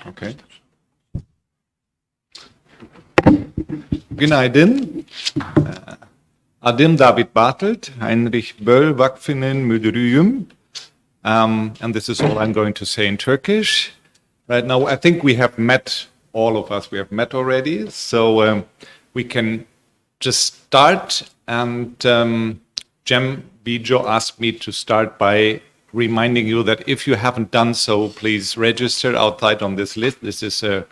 Okay. Günaydın. Adım David Bartelt, Heinrich Böll Vakfı'nın müdürüyüm. And this is all I'm going to say in Turkish. Right now, I think we have met, all of us, we have met already. So we can just start. And Cem Bijo asked me to start by reminding you that if you haven't done so, please register outside on this list. This is an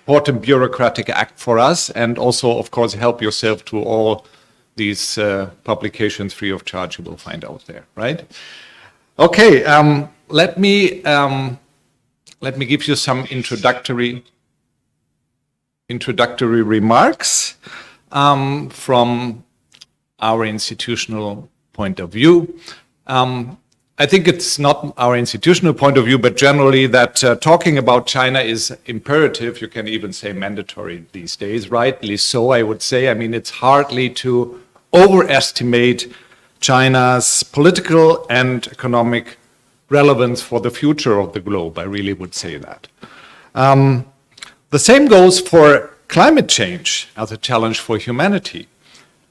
important bureaucratic act for us. And also, of course, help yourself to all these publications free of charge you will find out there, right? Okay, let me give you some introductory remarks from our institutional point of view. I think it's not our institutional point of view, but generally that talking about China is imperative. You can even say mandatory these days, rightly so, I would say. I mean, it's hardly to overestimate China's political and economic relevance for the future of the globe. I really would say that. The same goes for climate change as a challenge for humanity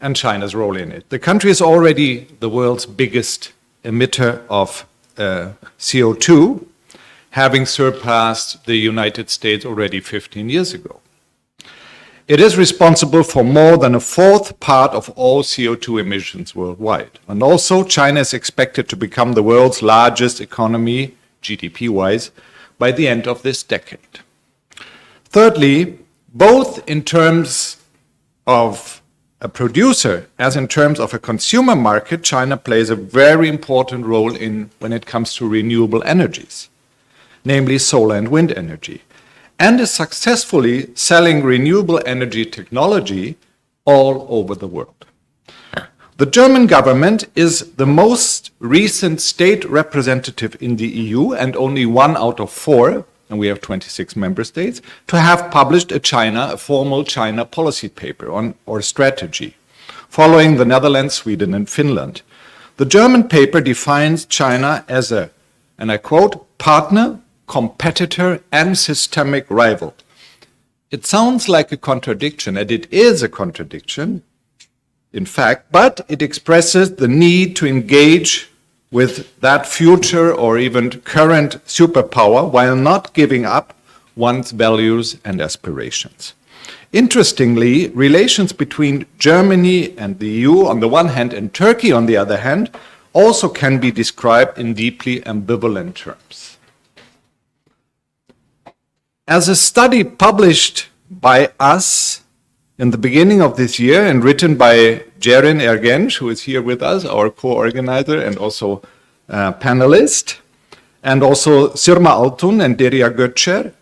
and China's role in it. The country is already the world's biggest emitter of CO2, having surpassed the United States already 15 years ago. It is responsible for more than a fourth part of all CO2 emissions worldwide. And also, China is expected to become the world's largest economy, GDP-wise, by the end of this decade. Thirdly, both in terms of a producer as in terms of a consumer market, China plays a very important role when it comes to renewable energies, namely solar and wind energy, and is successfully selling renewable energy technology all over the world. The German government is the most recent state representative in the EU and only 1 out of 4, and we have 26 member states, to have published a formal China policy paper or strategy, following the Netherlands, Sweden, and Finland. The German paper defines China as a, and I quote, partner, competitor, and systemic rival. It sounds like a contradiction, and it is a contradiction, in fact, but it expresses the need to engage with that future or even current superpower while not giving up one's values and aspirations. Interestingly, relations between Germany and the EU on the one hand and Turkey on the other hand also can be described in deeply ambivalent terms. As a study published by us in the beginning of this year and written by Ceren Ergenç, who is here with us, our co-organizer and also panelist, and also Sirma Altun and Derya Göçer,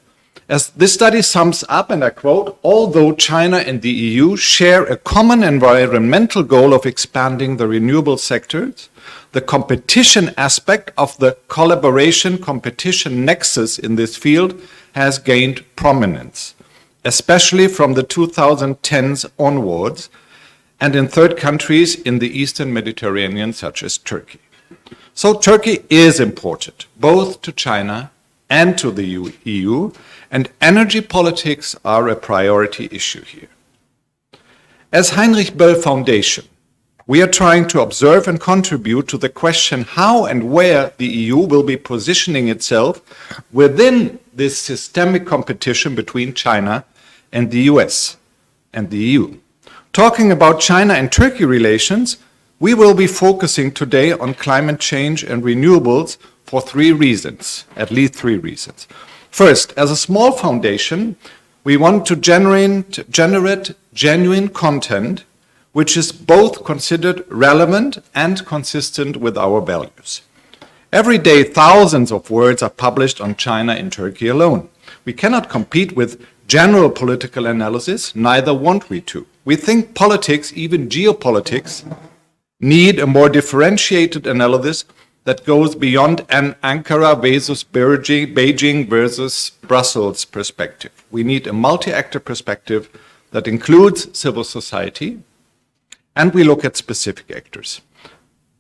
as this study sums up, and I quote, although China and the EU share a common environmental goal of expanding the renewable sectors, the competition aspect of the competition nexus in this field has gained prominence, especially from the 2010s onwards, and in third countries in the Eastern Mediterranean, such as Turkey. So Turkey is important, both to China and to the EU, and energy politics are a priority issue here. As Heinrich Böll Foundation, we are trying to observe and contribute to the question how and where the EU will be positioning itself within this systemic competition between China and the US and the EU. Talking about China and Turkey relations, we will be focusing today on climate change and renewables for 3 reasons, at least 3 reasons. First, as a small foundation, we want to generate genuine content which is both considered relevant and consistent with our values. Every day, thousands of words are published on China and Turkey alone. We cannot compete with general political analysis, neither want we to. We think politics, even geopolitics, need a more differentiated analysis that goes beyond an Ankara versus Beijing versus Brussels perspective. We need a multi-actor perspective that includes civil society, and we look at specific actors.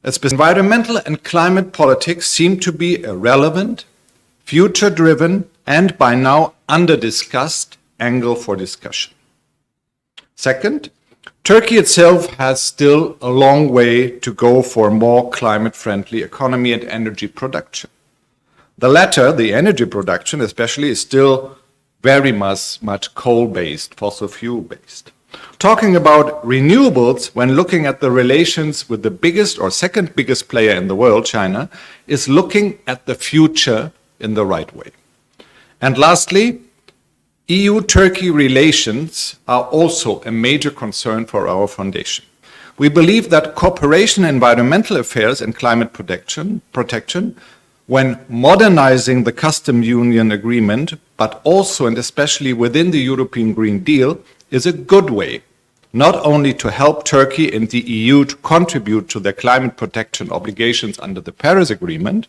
Environmental and climate politics seem to be a relevant future-driven, and by now under-discussed angle for discussion. Second, Turkey itself has still a long way to go for more climate-friendly economy and energy production. The latter, the energy production especially, is still very much coal-based, fossil fuel-based. Talking about renewables, when looking at the relations with the biggest or second biggest player in the world, China, is looking at the future in the right way. And lastly, EU-Turkey relations are also a major concern for our foundation. We believe that cooperation in environmental affairs and climate protection, when modernizing the Customs Union Agreement, but also and especially within the European Green Deal, is a good way, not only to help Turkey and the EU to contribute to their climate protection obligations under the Paris Agreement,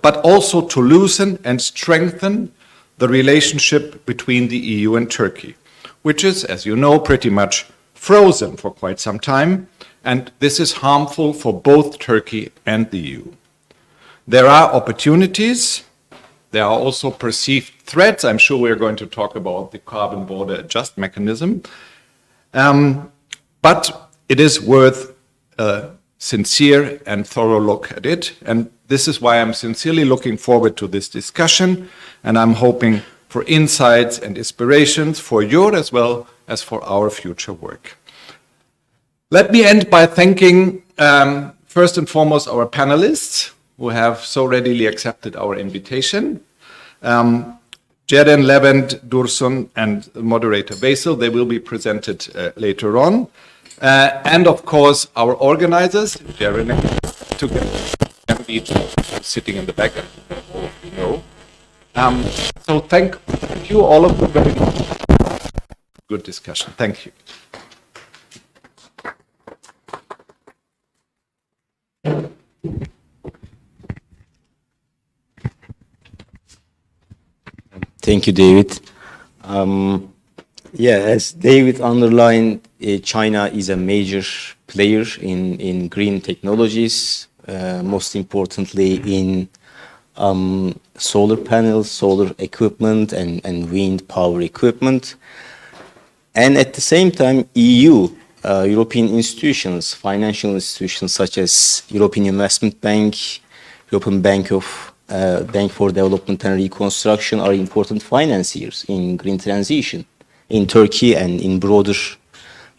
but also to loosen and strengthen the relationship between the EU and Turkey, which is, as you know, pretty much frozen for quite some time, and this is harmful for both Turkey and the EU. There are opportunities. There are also perceived threats. I'm sure we're going to talk about the carbon border adjust mechanism. But it is worth a sincere and thorough look at it. And this is why I'm sincerely looking forward to this discussion. And I'm hoping for insights and inspirations for your as well as for our future work. Let me end by thanking first and foremost our panelists, who have so readily accepted our invitation. Ceren, Levent, Dursun, and moderator Basil, they will be presented later on. And of course, our organizers, Ceren, together, and each sitting in the back, all of you know. So thank you all of you very much. Good discussion. Thank you. Thank you, David. As David underlined, China is a major player in green technologies, most importantly in solar panels, solar equipment, and wind power equipment. And at the same time, EU, European institutions, financial institutions such as European Investment Bank, European Bank for Development and Reconstruction are important financiers in green transition in Turkey and in broader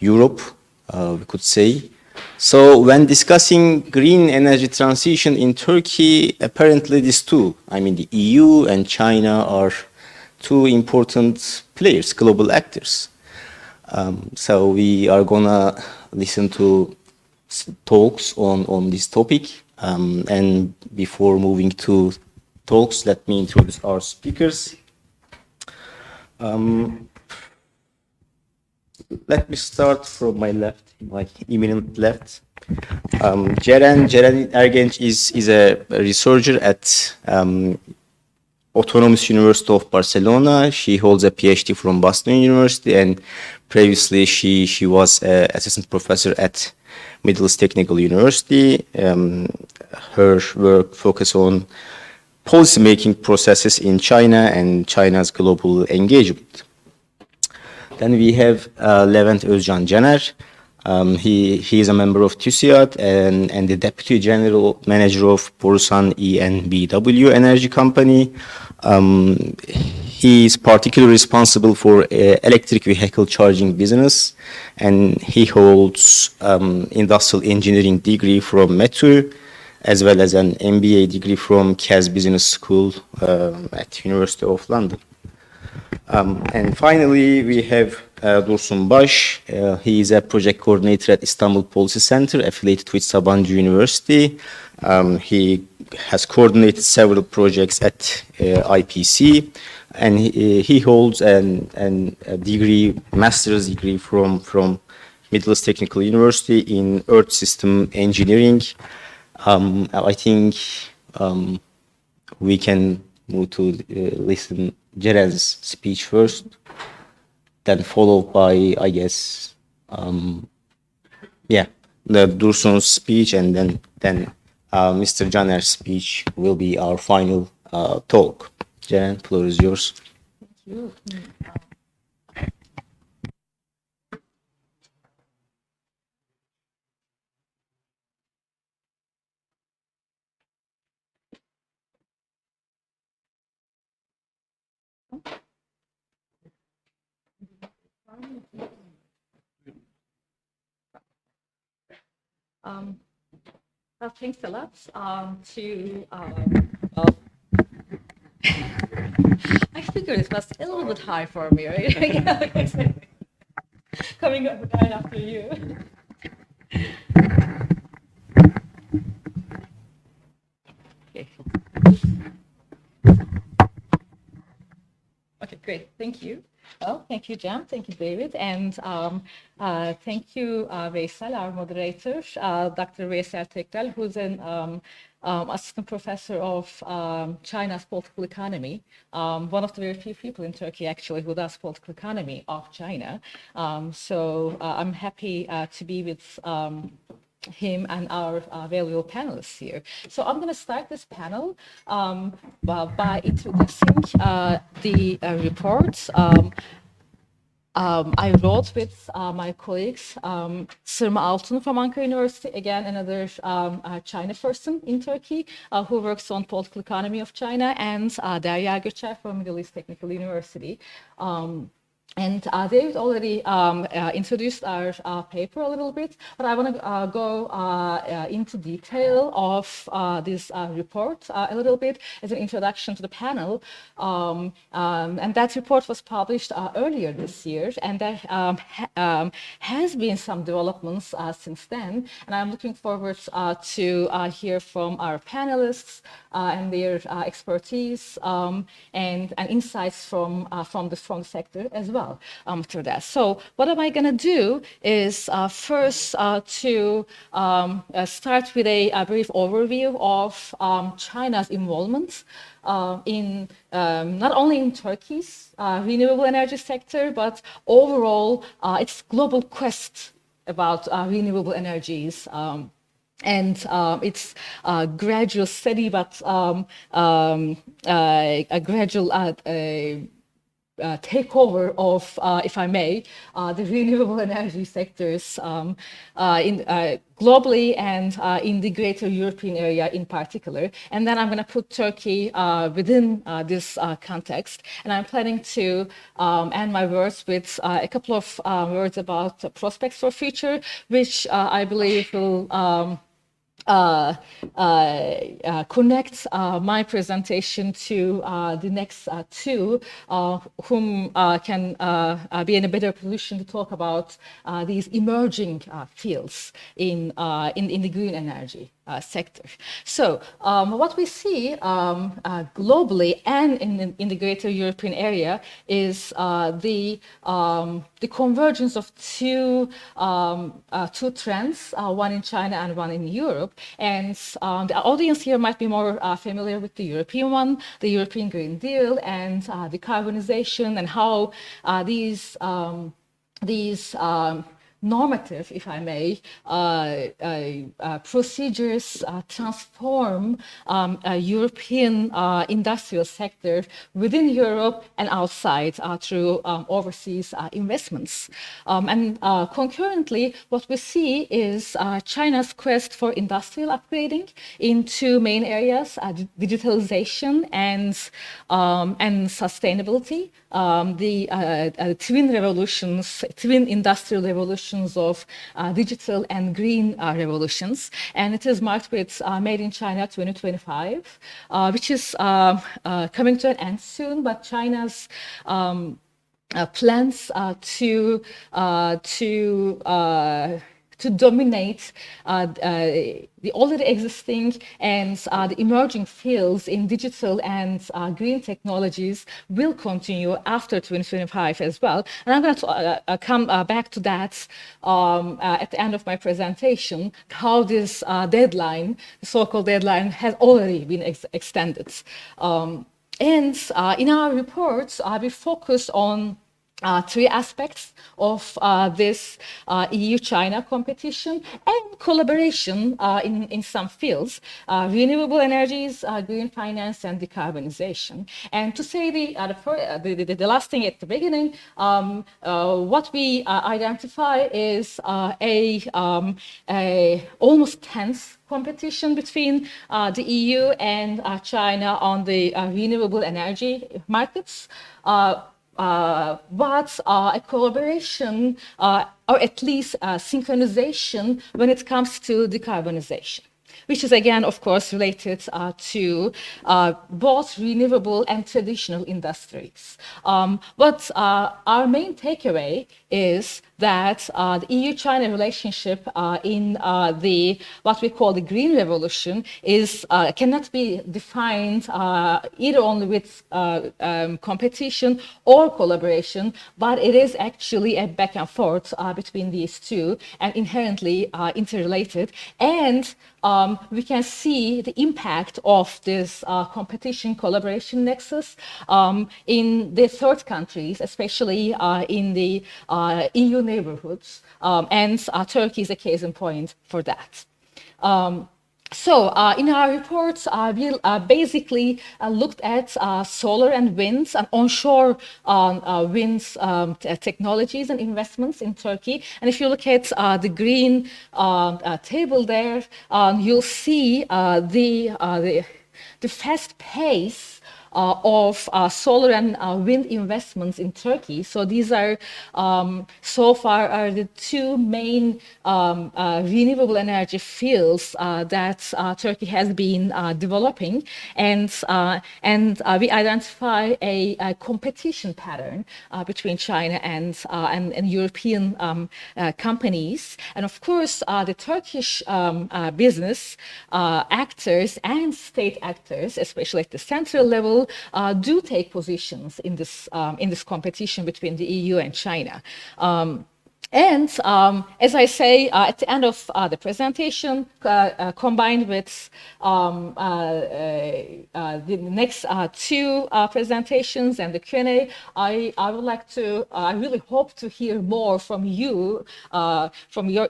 Europe, we could say. So when discussing green energy transition in Turkey, apparently these two, the EU and China, are two important players, global actors. So we are gonna listen to talks on this topic. And before moving to talks, let me introduce our speakers. Let me start from my left, my imminent left. Ceren Ergenç is a researcher at Autonomous University of Barcelona. She holds a PhD from Boston University, and previously she was an assistant professor at Middle East Technical University. Her work focuses on policy-making processes in China and China's global engagement. Then we have Levent Özcan Caner. He is a member of TÜSİAD and the Deputy General Manager of Borusan ENBW Energy Company. He is particularly responsible for electric vehicle charging business, and he holds industrial engineering degree from METÜ, as well as an MBA degree from KEZ Business School at University of London. And finally, we have Dursun Baş. He is a project coordinator at İstanbul Policy Center, affiliated with Sabancı University. He has coordinated several projects at IPC, and he holds a degree, master's degree from Middle East Technical University in Earth System Engineering. I think we can move to listen Ceren's speech first, then followed by, I guess, the Dursun's speech, and then Mr. Caner's speech will be our final talk. Ceren, floor is yours. Thank you. Thanks a lot well, I figured it was a little bit high for me, right? Coming up right after you. Okay. Okay, great. Thank you. Well, thank you, Cem. Thank you, David. And thank you, Veysel, our moderator, Dr. Veysel Tekral, who's an assistant professor of China's political economy, one of the very few people in Turkey, actually, who does political economy of China. So I'm happy to be with him and our valuable panelists here. So I'm going to start this panel by introducing the report. I wrote with my colleagues, Sırma Altun from Ankara University, again, another China person in Turkey who works on political economy of China, and Derya Göçer from Middle East Technical University. And David already introduced our paper a little bit, but I want to go into detail of this report a little bit as an introduction to the panel. And that report was published earlier this year, and there has been some developments since then. And I'm looking forward to hear from our panelists and their expertise and insights from the sector as well. Through that. So what am I going to do is first to start with a brief overview of China's involvement in not only in Turkey's renewable energy sector, but overall its global quest about renewable energies. And it's a gradual, steady, but a gradual takeover of, if I may, the renewable energy sectors globally and in the greater European area in particular. And then I'm going to put Turkey within this context. And I'm planning to end my words with a couple of words about prospects for future, which I believe will connect my presentation to the next two, whom can be in a better position to talk about these emerging fields in the green energy sector. So what we see globally and in the greater European area is the convergence of two trends, one in China and one in Europe. And the audience here might be more familiar with the European one, the European Green Deal and decarbonization, and how these normative, if I may, procedures transform a European industrial sector within Europe and outside through overseas investments. And concurrently, what we see is China's quest for industrial upgrading in two main areas, digitalization and sustainability. The twin industrial revolutions of digital and green revolutions. And it is marked with Made in China 2025, which is coming to an end soon, but China's plans to dominate the already existing and the emerging fields in digital and green technologies will continue after 2025 as well. And I'm going to come back to that at the end of my presentation, how this deadline, the so-called deadline, has already been extended. And in our reports, we focused on three aspects of this EU-China competition and collaboration in some fields: renewable energies, green finance, and decarbonization. And to say the last thing at the beginning, what we identify is a almost tense competition between the EU and China on the renewable energy markets. But a collaboration or at least synchronization when it comes to decarbonization, which is again, of course, related to both renewable and traditional industries. But our main takeaway is that the EU-China relationship in what we call the green revolution cannot be defined either only with competition or collaboration, but it is actually a back and forth between these two and inherently interrelated. And we can see the impact of this competition collaboration nexus in the third countries, especially in the EU neighborhoods, and Turkey is a case in point for that. So in our report, we basically looked at solar and wind and onshore wind technologies and investments in Turkey. And if you look at the green table there, you'll see the fast pace of solar and wind investments in Turkey. So these are, so far, are the two main renewable energy fields that Turkey has been developing. And we identify a competition pattern between China and European companies. And of course, the Turkish business actors and state actors, especially at the central level, do take positions in this competition between the EU and China. And as I say, at the end of the presentation, combined with the next two presentations and the Q&A, I would like to, I really hope to hear more from you, from your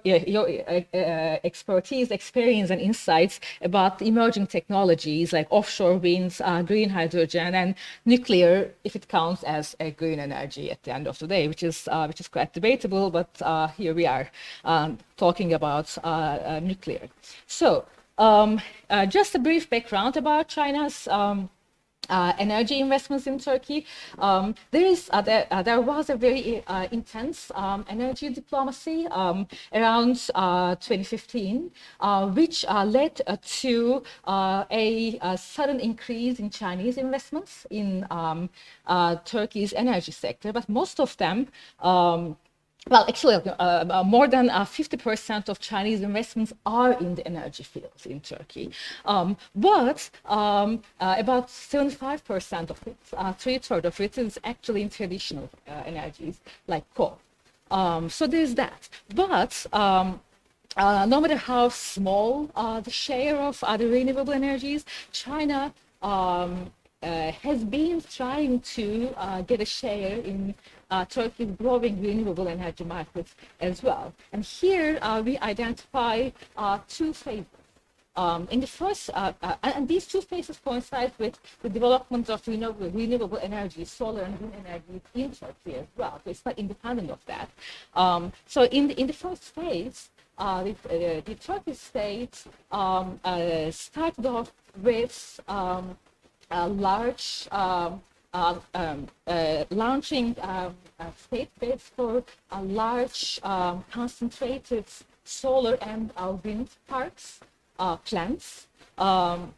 expertise, experience, and insights about the emerging technologies like offshore wind, green hydrogen, and nuclear, if it counts as a green energy at the end of the day, which is quite debatable, but here we are talking about nuclear. So just a brief background about China's energy investments in Turkey. There was a very intense energy diplomacy around 2015, which led to a sudden increase in Chinese investments in Turkey's energy sector, but most of them well, actually, more than 50% of Chinese investments are in the energy fields in Turkey. But about 75% of it, 3/3 of it, is actually in traditional energies like coal. So there's that. But no matter how small the share of the renewable energies, China has been trying to get a share in Turkey's growing renewable energy markets as well. And here we identify two phases. In the first, and these two phases coincide with the development of renewable energy, solar and wind energy in Turkey as well. So it's not independent of that. So in the first phase, the Turkish state started off with large launching state bids for large concentrated solar and wind parks, plants. And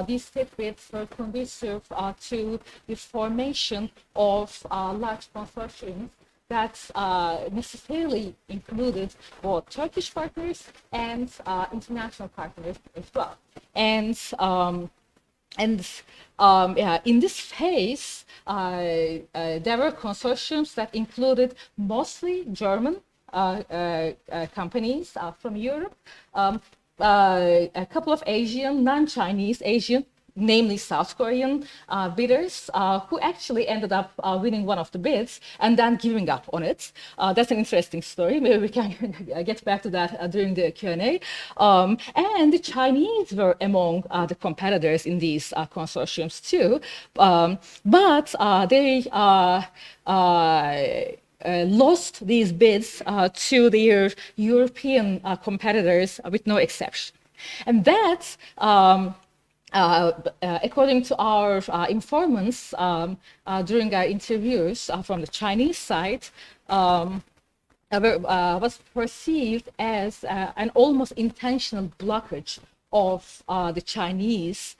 these state bids were conducive to the formation of large consortiums that necessarily included both Turkish partners and international partners as well. And in this phase, there were consortiums that included mostly German companies from Europe, a couple of Asian, non-Chinese Asian namely South Korean bidders, who actually ended up winning one of the bids and then giving up on it. That's an interesting story. Maybe we can get back to that during the Q&A. And the Chinese were among the competitors in these consortiums too, but they lost these bids to their European competitors with no exception. And that, according to our informants during our interviews from the Chinese side, was perceived as an almost intentional blockage of the Chinese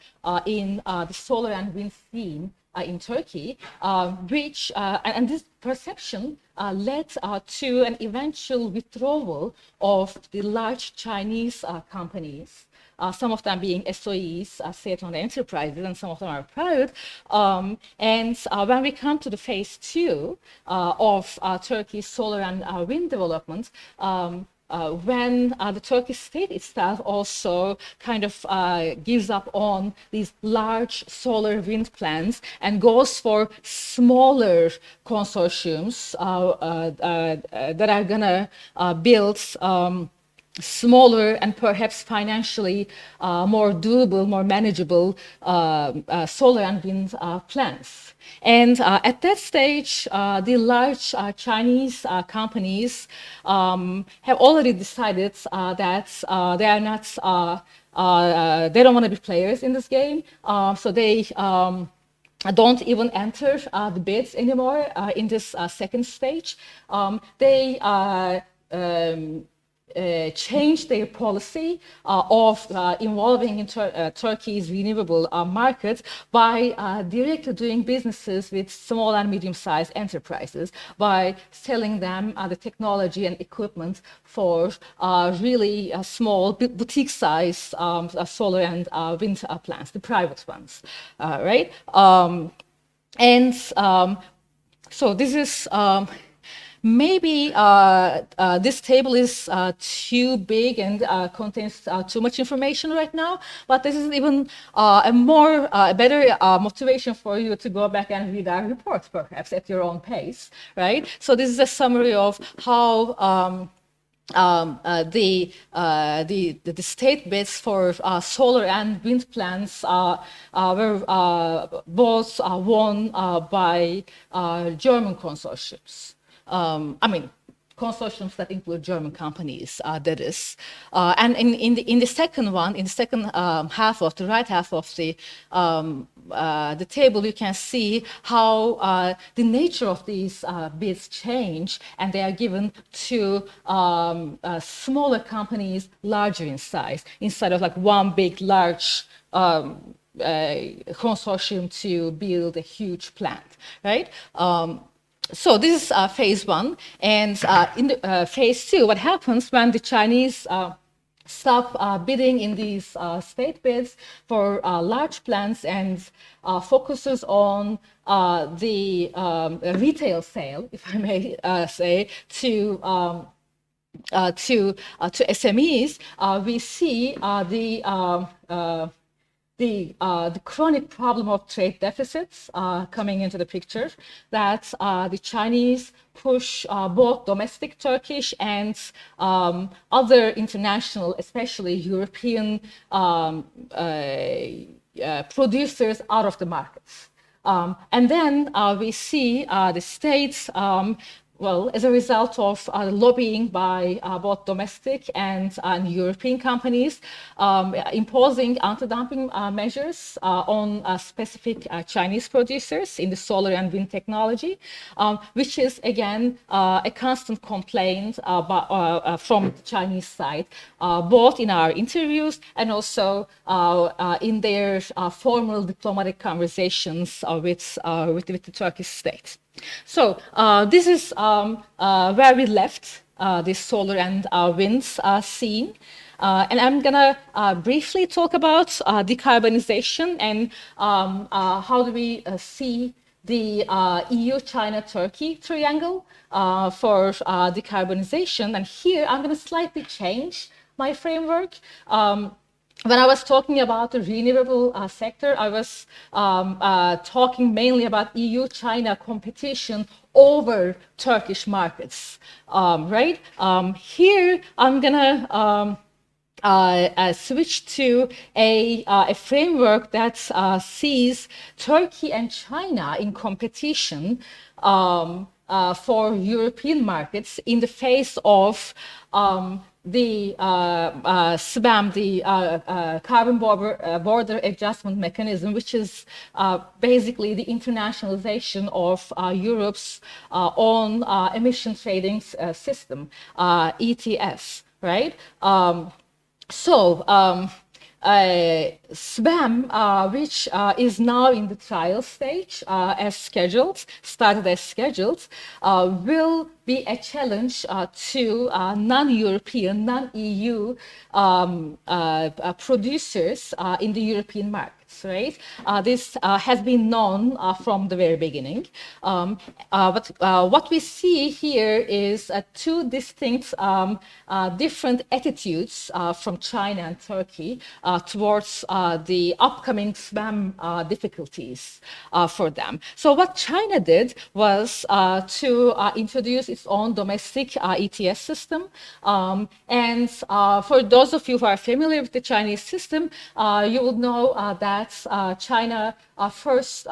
in the solar and wind scene in Turkey, which, and this perception led to an eventual withdrawal of the large Chinese companies, some of them being SOEs, state-owned enterprises, and some of them are private. And when we come to the phase 2 of Turkey's solar and wind development, when the Turkish state itself also kind of gives up on these large solar wind plants and goes for smaller consortiums that are gonna build smaller and perhaps financially more doable, more manageable solar and wind plants. And at that stage, the large Chinese companies have already decided that they are not, they don't want to be players in this game, so they don't even enter the bids anymore in this second stage. They changed their policy of involving in Turkey's renewable market by directly doing businesses with small and medium-sized enterprises, by selling them the technology and equipment for really small boutique-sized solar and wind plants, the private ones, right? So this is maybe this table is too big and contains too much information right now, but this is even a better motivation for you to go back and read our report, perhaps at your own pace, right? So this is a summary of how the state bids for solar and wind plants were both won by German consortiums. I mean, consortiums that include German companies, that is. And in the second one, in the second half of the right half of the table, you can see how the nature of these bids change, and they are given to smaller companies, larger in size, instead of like one big, large consortium to build a huge plant, right? So this is phase 1, and in the, phase 2, what happens when the Chinese stop bidding in these state bids for large plants and focuses on the retail sale, if I may say, to SMEs, we see the chronic problem of trade deficits coming into the picture, that the Chinese push both domestic Turkish and other international, especially European producers out of the markets. And then we see the states well, as a result of lobbying by both domestic and European companies, imposing anti-dumping measures on specific Chinese producers in the solar and wind technology, which is, again, a constant complaint from the Chinese side, both in our interviews and also in their formal diplomatic conversations with the Turkish state. So this is where we left this solar and wind scene. And I'm gonna briefly talk about decarbonization and how do we see the EU-China-Turkey triangle for decarbonization. And here I'm gonna slightly change my framework. when I was talking about the renewable sector, I was talking mainly about EU-China competition over Turkish markets, right? Here, I'm gonna switch to a framework that sees Turkey and China in competition for European markets in the face of the CBAM, the carbon border adjustment mechanism, which is basically the internationalization of Europe's own emission trading system, ETS, right? SBAM, which is now in the trial stage as scheduled, started as scheduled, will be a challenge to non-European, non-EU producers in the European markets. Right? This has been known from the very beginning. But what we see here is two distinct, different attitudes from China and Turkey towards the upcoming SBAM difficulties for them. So what China did was to introduce its own domestic ETS system. And for those of you who are familiar with the Chinese system, you will know that China first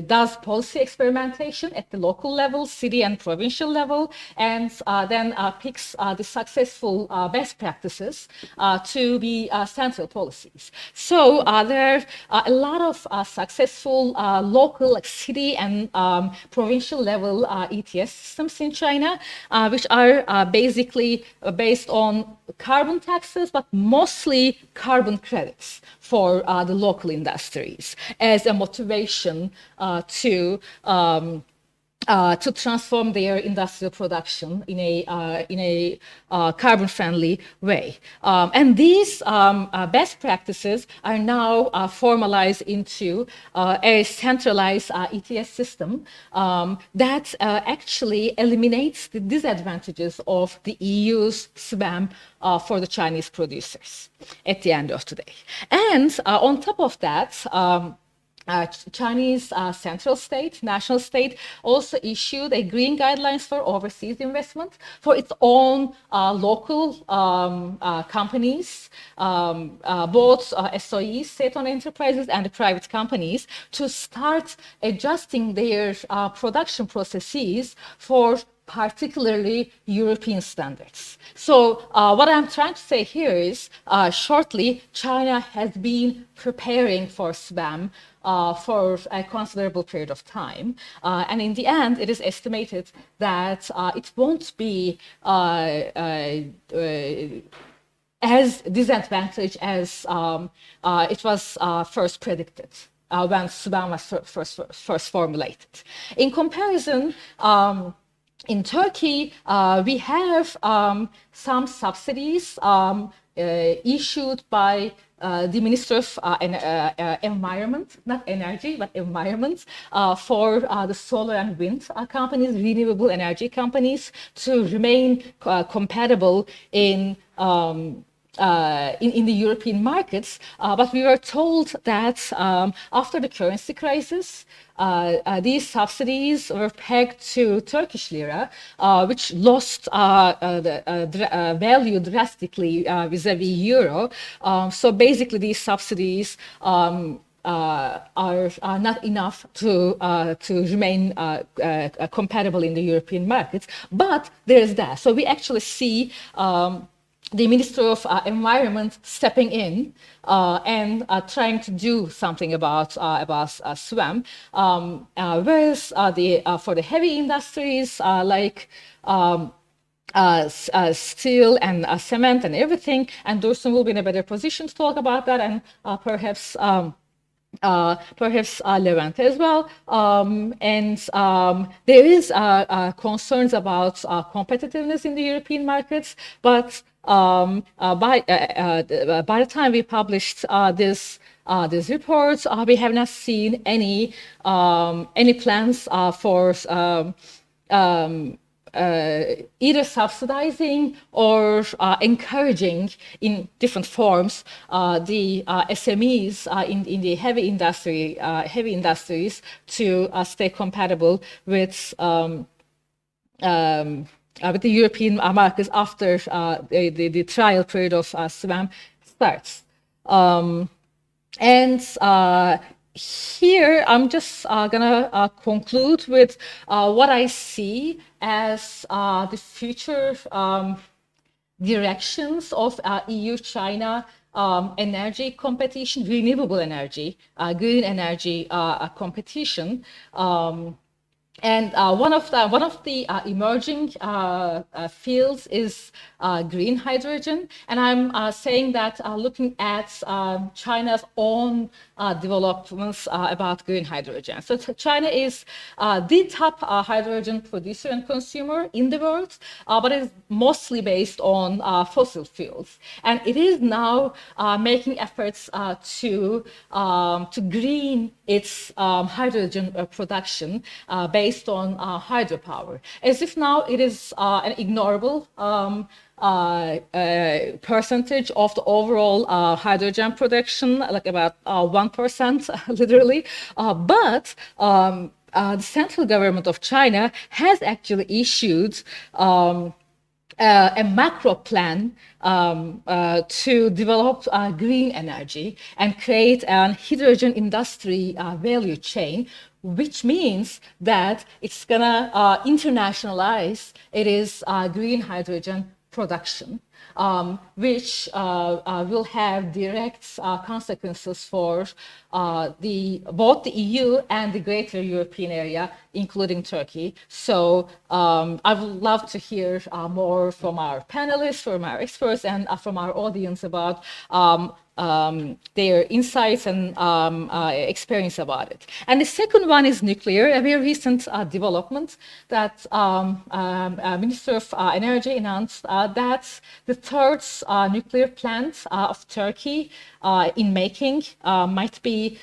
does policy experimentation at the local level, city and provincial level, and then picks the successful best practices to be central policies. So there are a lot of successful local, like city and provincial level ETS systems in China, which are basically based on carbon taxes, but mostly carbon credits for the local industries as a motivation to transform their industrial production in a carbon-friendly way. And these best practices are now formalized into a centralized ETS system that actually eliminates the disadvantages of the EU's SBAM for the Chinese producers at the end of the day. And on top of that, Chinese national state, also issued a green guidelines for overseas investment for its own local companies, both SOEs, state-owned enterprises, and the private companies, to start adjusting their production processes for particularly European standards. So what I'm trying to say here is, shortly, China has been preparing for SBAM for a considerable period of time. And in the end, it is estimated that it won't be as disadvantaged as it was first predicted when SBAM was first formulated. In comparison, in Turkey, we have some subsidies issued by the Minister of Environment, not energy, but environment, for the solar and wind companies, renewable energy companies, to remain compatible in the European markets, but we were told that after the currency crisis, these subsidies were pegged to Turkish lira, which lost the value drastically vis-a-vis euro. So basically, these subsidies are not enough to remain compatible in the European markets. But there's that. So we actually see the Minister of Environment stepping in and trying to do something about SWAM, whereas for the heavy industries like steel and cement and everything, and Dursun will be in a better position to talk about that, and perhaps Levent as well. There is concerns about competitiveness in the European markets, but by the time we published this report, we have not seen any plans for either subsidizing or encouraging in different forms the SMEs in the heavy industries to stay compatible with the European markets after the trial period of SWAM starts. And here I'm just gonna conclude with what I see as the future directions of EU-China energy competition, renewable energy, green energy competition. And one of the emerging fields is green hydrogen, and I'm saying that looking at China's own developments about green hydrogen. So China is the top hydrogen producer and consumer in the world, but it is mostly based on fossil fuels, and it is now making efforts to green its hydrogen production based on hydropower, as if now it is an ignorable percentage of the overall hydrogen production, like about 1%, literally. But the central government of China has actually issued a macro plan to develop green energy and create an hydrogen industry value chain, which means that it's gonna internationalize green hydrogen production, which will have direct consequences for both the EU and the greater European area, including Turkey. So I would love to hear more from our panelists, from our experts, and from our audience about their insights and experience about it. And the second one is nuclear, a very recent development that Minister of Energy announced that the third nuclear plant of Turkey in making might be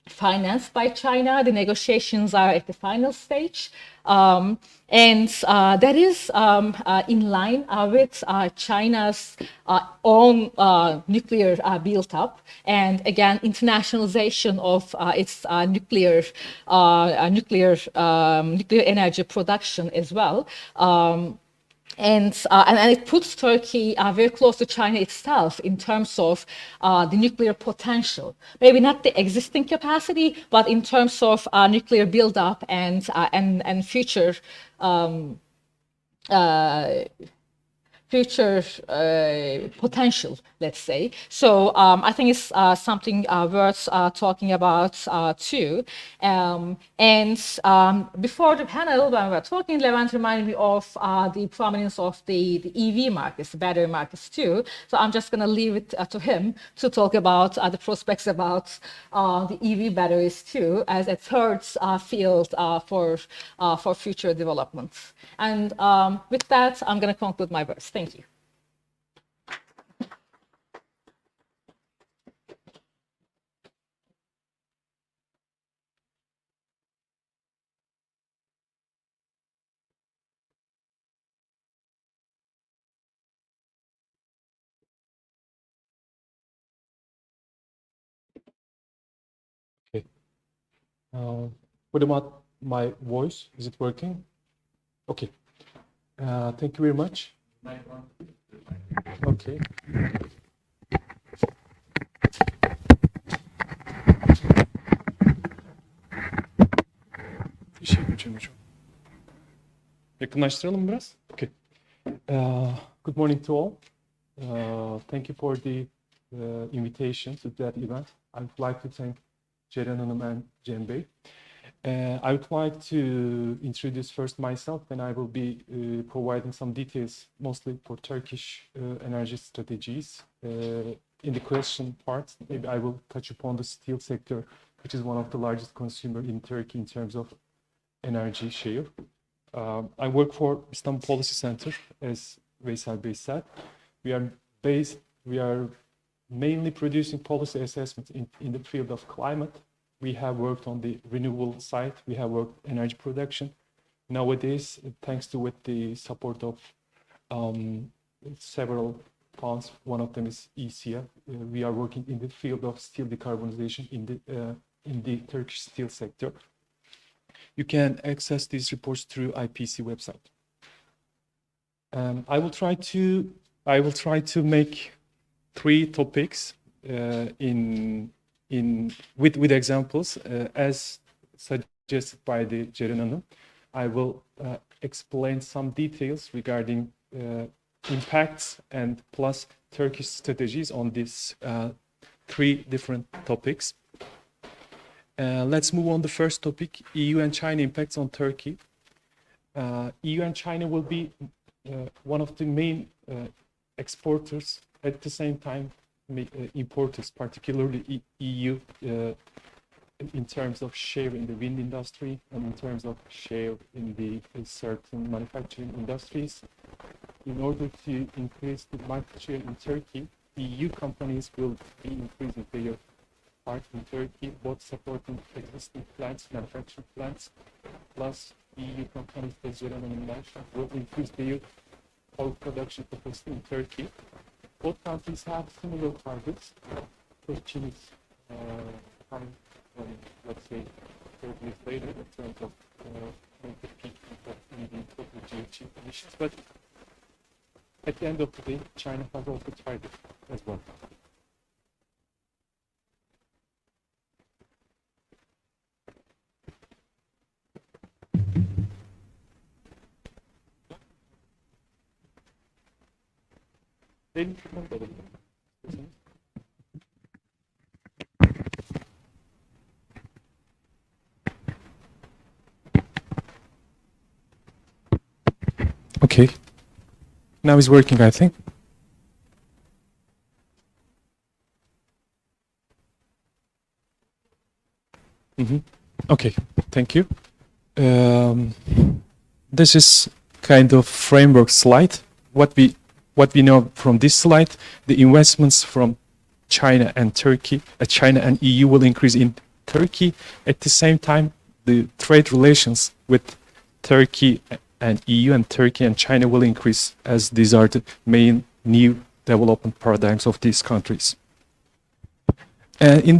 financed by China. The negotiations are at the final stage. And that is in line with China's own nuclear build-up, and again, internationalization of its nuclear energy production as well. And it puts Turkey very close to China itself in terms of the nuclear potential. Maybe not the existing capacity, but in terms of nuclear buildup and future potential, let's say. So I think it's something worth talking about too. And before the panel, when we were talking, Levent reminded me of the prominence of the EV markets, the battery markets too. So I'm just going to leave it to him to talk about the prospects about the EV batteries too, as a third field for future developments. And with that, I'm going to conclude my verse. Thank you. Okay. What about my voice? Is it working? Okay. Thank you very much. Okay. Bir şey yapacağım hocam. Yakınlaştıralım biraz. Okay. Good morning to all. Thank you for the invitation to that event. I would like to thank Ceren Hanım and Cem Bey. I would like to introduce first myself, and I will be providing some details, mostly for Turkish energy strategies. In the question part, maybe I will touch upon the steel sector, which is one of the largest consumer in Turkey in terms of energy share. I work for İstanbul Policy Center, as Veysel Bey said. We are mainly producing policy assessments in the field of climate. We have worked on the renewable side. We have worked energy production, nowadays, thanks to with the support of several funds, one of them is ECF, we are working in the field of steel decarbonization in the Turkish steel sector. You can access these reports through IPC website. I will try to make 3 topics with examples as suggested by the Ceren Hanım. I will explain some details regarding impacts and plus Turkish strategies on these 3 different topics. Let's move on the first topic, EU and China impacts on Turkey. EU and China will be one of the main exporters, at the same time importers, particularly EU in terms of share in the wind industry and in terms of share in the certain manufacturing industries. In order to increase the market share in Turkey, EU companies will be increasing their part in Turkey, both supporting existing plants, manufacturing plants, plus EU companies, as Ceren Hanım mentioned, will increase their oil production capacity in Turkey. Both countries have similar targets to achieve let's say 30 years later in terms of the peak of total GHG emissions. But at the end of the day, China has also targets as well. Okay, now it's working, I think. Okay, thank you. This is kind of framework slide. What we know from this slide, the investments from China and Turkey, China and EU will increase in Turkey. At the same time, the trade relations with Turkey and EU and Turkey and China will increase, as these are the main new development paradigms of these countries. In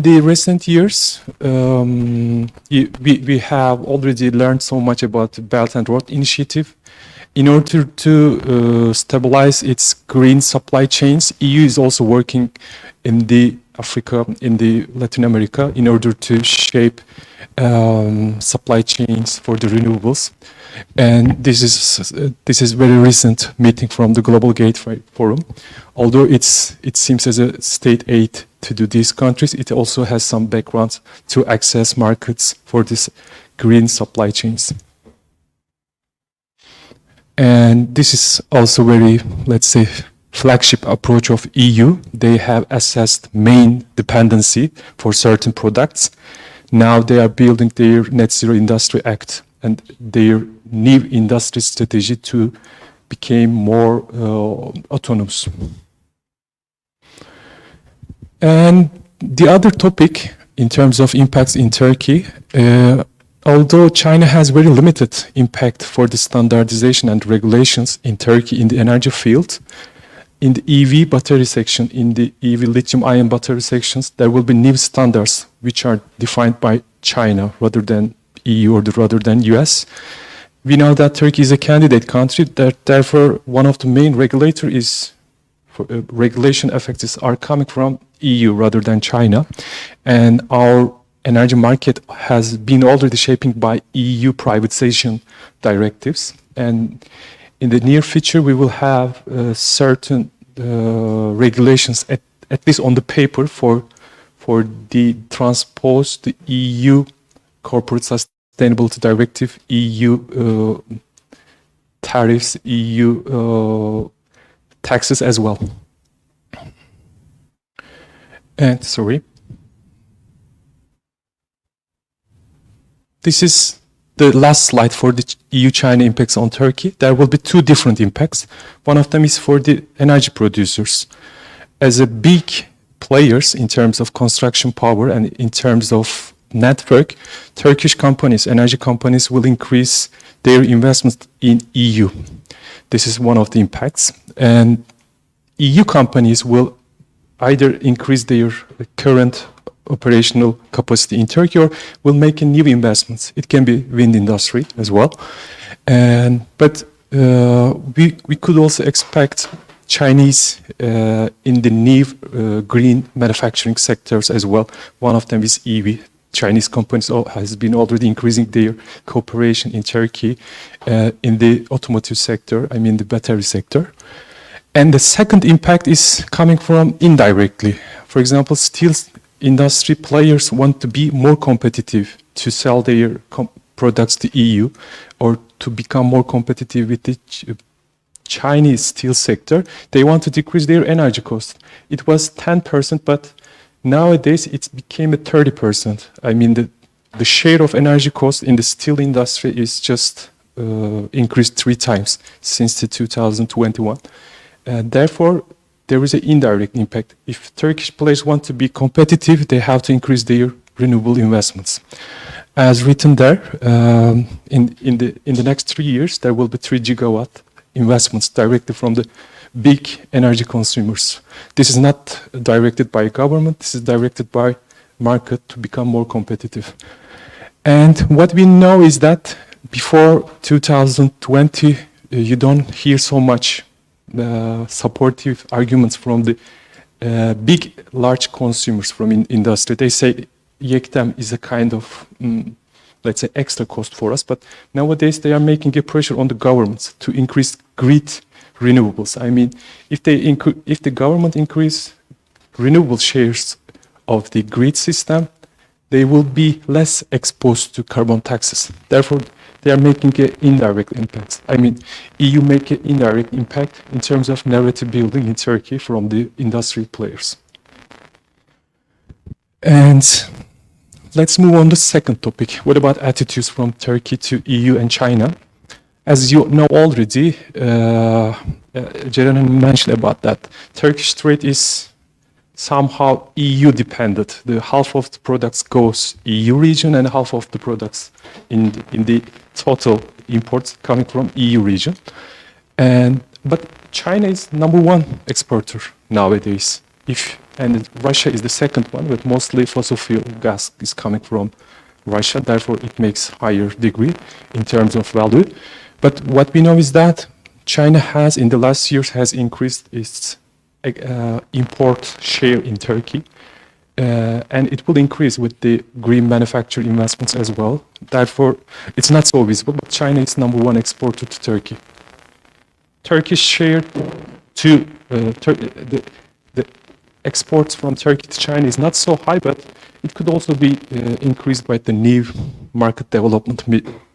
the recent years, we have already learned so much about the Belt and Road Initiative. In order to stabilize its green supply chains, EU is also working in the Africa, in the Latin America, in order to shape supply chains for the renewables. And this is very recent meeting from the Global Gateway Forum. Although it seems as a state aid to do these countries, it also has some background to access markets for this green supply chains. And this is also very, let's say, flagship approach of EU. They have assessed main dependency for certain products. Now they are building their Net Zero Industry Act and their new industry strategy to become more autonomous. And the other topic in terms of impacts in Turkey, although China has very limited impact for the standardization and regulations in Turkey in the energy field, in the EV battery section, in the EV lithium-ion battery sections, there will be new standards which are defined by China rather than EU or rather than US. We know that Turkey is a candidate country, that therefore one of the main regulation effects are coming from EU rather than China. And our energy market has been already shaping by EU privatization directives. And in the near future, we will have certain regulations, at least on the paper, for the transpose the EU Corporate Sustainability Directive, EU tariffs, EU taxes as well. And sorry. This is the last slide for the EU-China impacts on Turkey. There will be 2 different impacts. One of them is for the energy producers. As a big players in terms of construction power and in terms of network, Turkish companies, energy companies will increase their investments in EU. This is one of the impacts. And EU companies will either increase their current operational capacity in Turkey or will make new investments. It can be wind industry as well. But we could also expect Chinese in the new green manufacturing sectors as well. One of them is EV. Chinese companies has been already increasing their cooperation in Turkey in the automotive sector, I mean the battery sector. And the second impact is coming from indirectly. For example, steel industry players want to be more competitive to sell their products to EU or to become more competitive with the Chinese steel sector. They want to decrease their energy cost. It was 10%, but nowadays it became a 30%. I mean, the share of energy cost in the steel industry is just increased 3 times since the 2021. Therefore, there is an indirect impact. If Turkish players want to be competitive, they have to increase their renewable investments. As written there, in the next 3 years, there will be 3 gigawatt investments directly from the big energy consumers. This is not directed by government, this is directed by market to become more competitive. And what we know is that before 2020, you don't hear so much supportive arguments from the big, large consumers from industry. They say YEKTEM is a kind of, let's say, extra cost for us. But nowadays they are making a pressure on the governments to increase grid renewables. I mean, if the government increase renewable shares of the grid system, they will be less exposed to carbon taxes. Therefore, they are making an indirect impact. I mean, EU make an indirect impact in terms of narrative building in Turkey from the industry players. And let's move on to the second topic. What about attitudes from Turkey to EU and China? As you know already, Ceren mentioned about that. Turkish trade is somehow EU dependent. The half of the products goes EU region and half of the products in the total imports coming from EU region. But China is number 1 exporter nowadays. And Russia is the second one, but mostly fossil fuel gas is coming from Russia. Therefore, it makes higher degree in terms of value. But what we know is that China has, in the last years, has increased its import share in Turkey. And it will increase with the green manufacturing investments as well. Therefore, it's not so visible, but China is number 1 exporter to Turkey. Turkish share to the exports from Turkey to China is not so high, but it could also be increased by the new market development,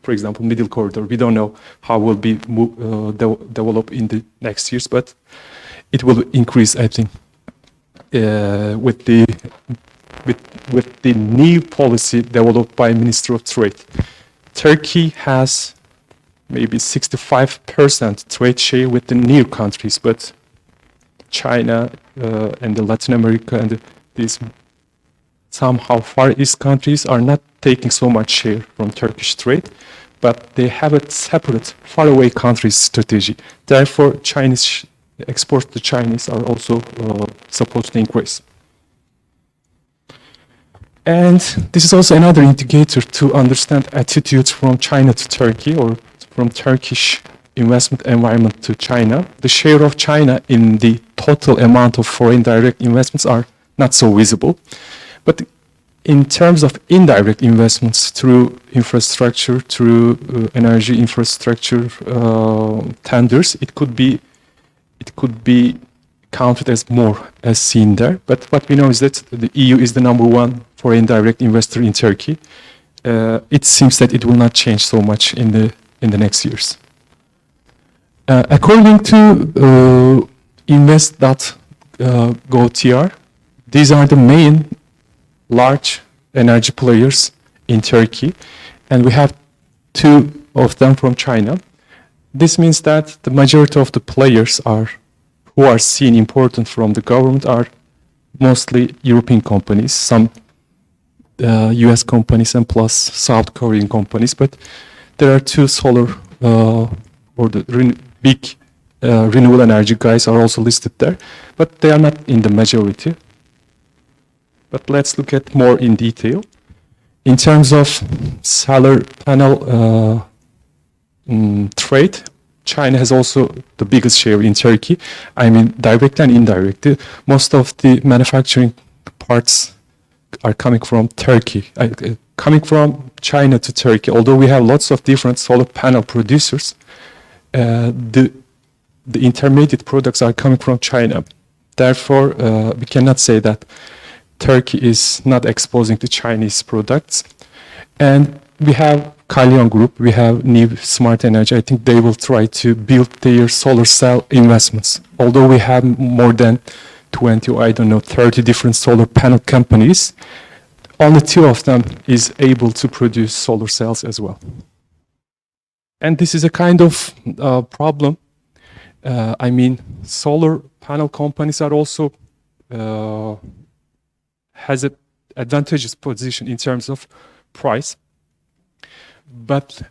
for example, middle corridor. We don't know how will be developed in the next years, but it will increase, I think, with the new policy developed by Ministry of Trade. Turkey has maybe 65% trade share with the near countries, but China and the Latin America and these somehow Far East countries are not taking so much share from Turkish trade, but they have a separate faraway countries strategy. Therefore, Chinese exports to Chinese are also supposed to increase. And this is also another indicator to understand attitudes from China to Turkey or from Turkish investment environment to China. The share of China in the total amount of foreign direct investments are not so visible. But in terms of indirect investments through infrastructure, through energy infrastructure tenders, it could be counted as more as seen there. But what we know is that the EU is the number 1 foreign direct investor in Turkey. It seems that it will not change so much in the next years. According to invest.go.tr, these are the main large energy players in Turkey, and we have 2 of them from China. This means that the majority of the players who are seen important from the government are mostly European companies. Some US companies and plus South Korean companies, but there are two solar or the big renewable energy guys are also listed there, but they are not in the majority. But let's look at more in detail. In terms of solar panel trade, China has also the biggest share in Turkey. I mean, directly and indirectly, most of the manufacturing parts are coming from Turkey, coming from China to Turkey. Although we have lots of different solar panel producers, the intermediate products are coming from China. Therefore, we cannot say that Turkey is not exposing to Chinese products. And we have Kalyon Group, we have New Smart Energy. I think they will try to build their solar cell investments. Although we have more than 20 or I don't know, 30 different solar panel companies, only 2 of them is able to produce solar cells as well. And this is a kind of problem. I mean, solar panel companies are also has an advantageous position in terms of price. But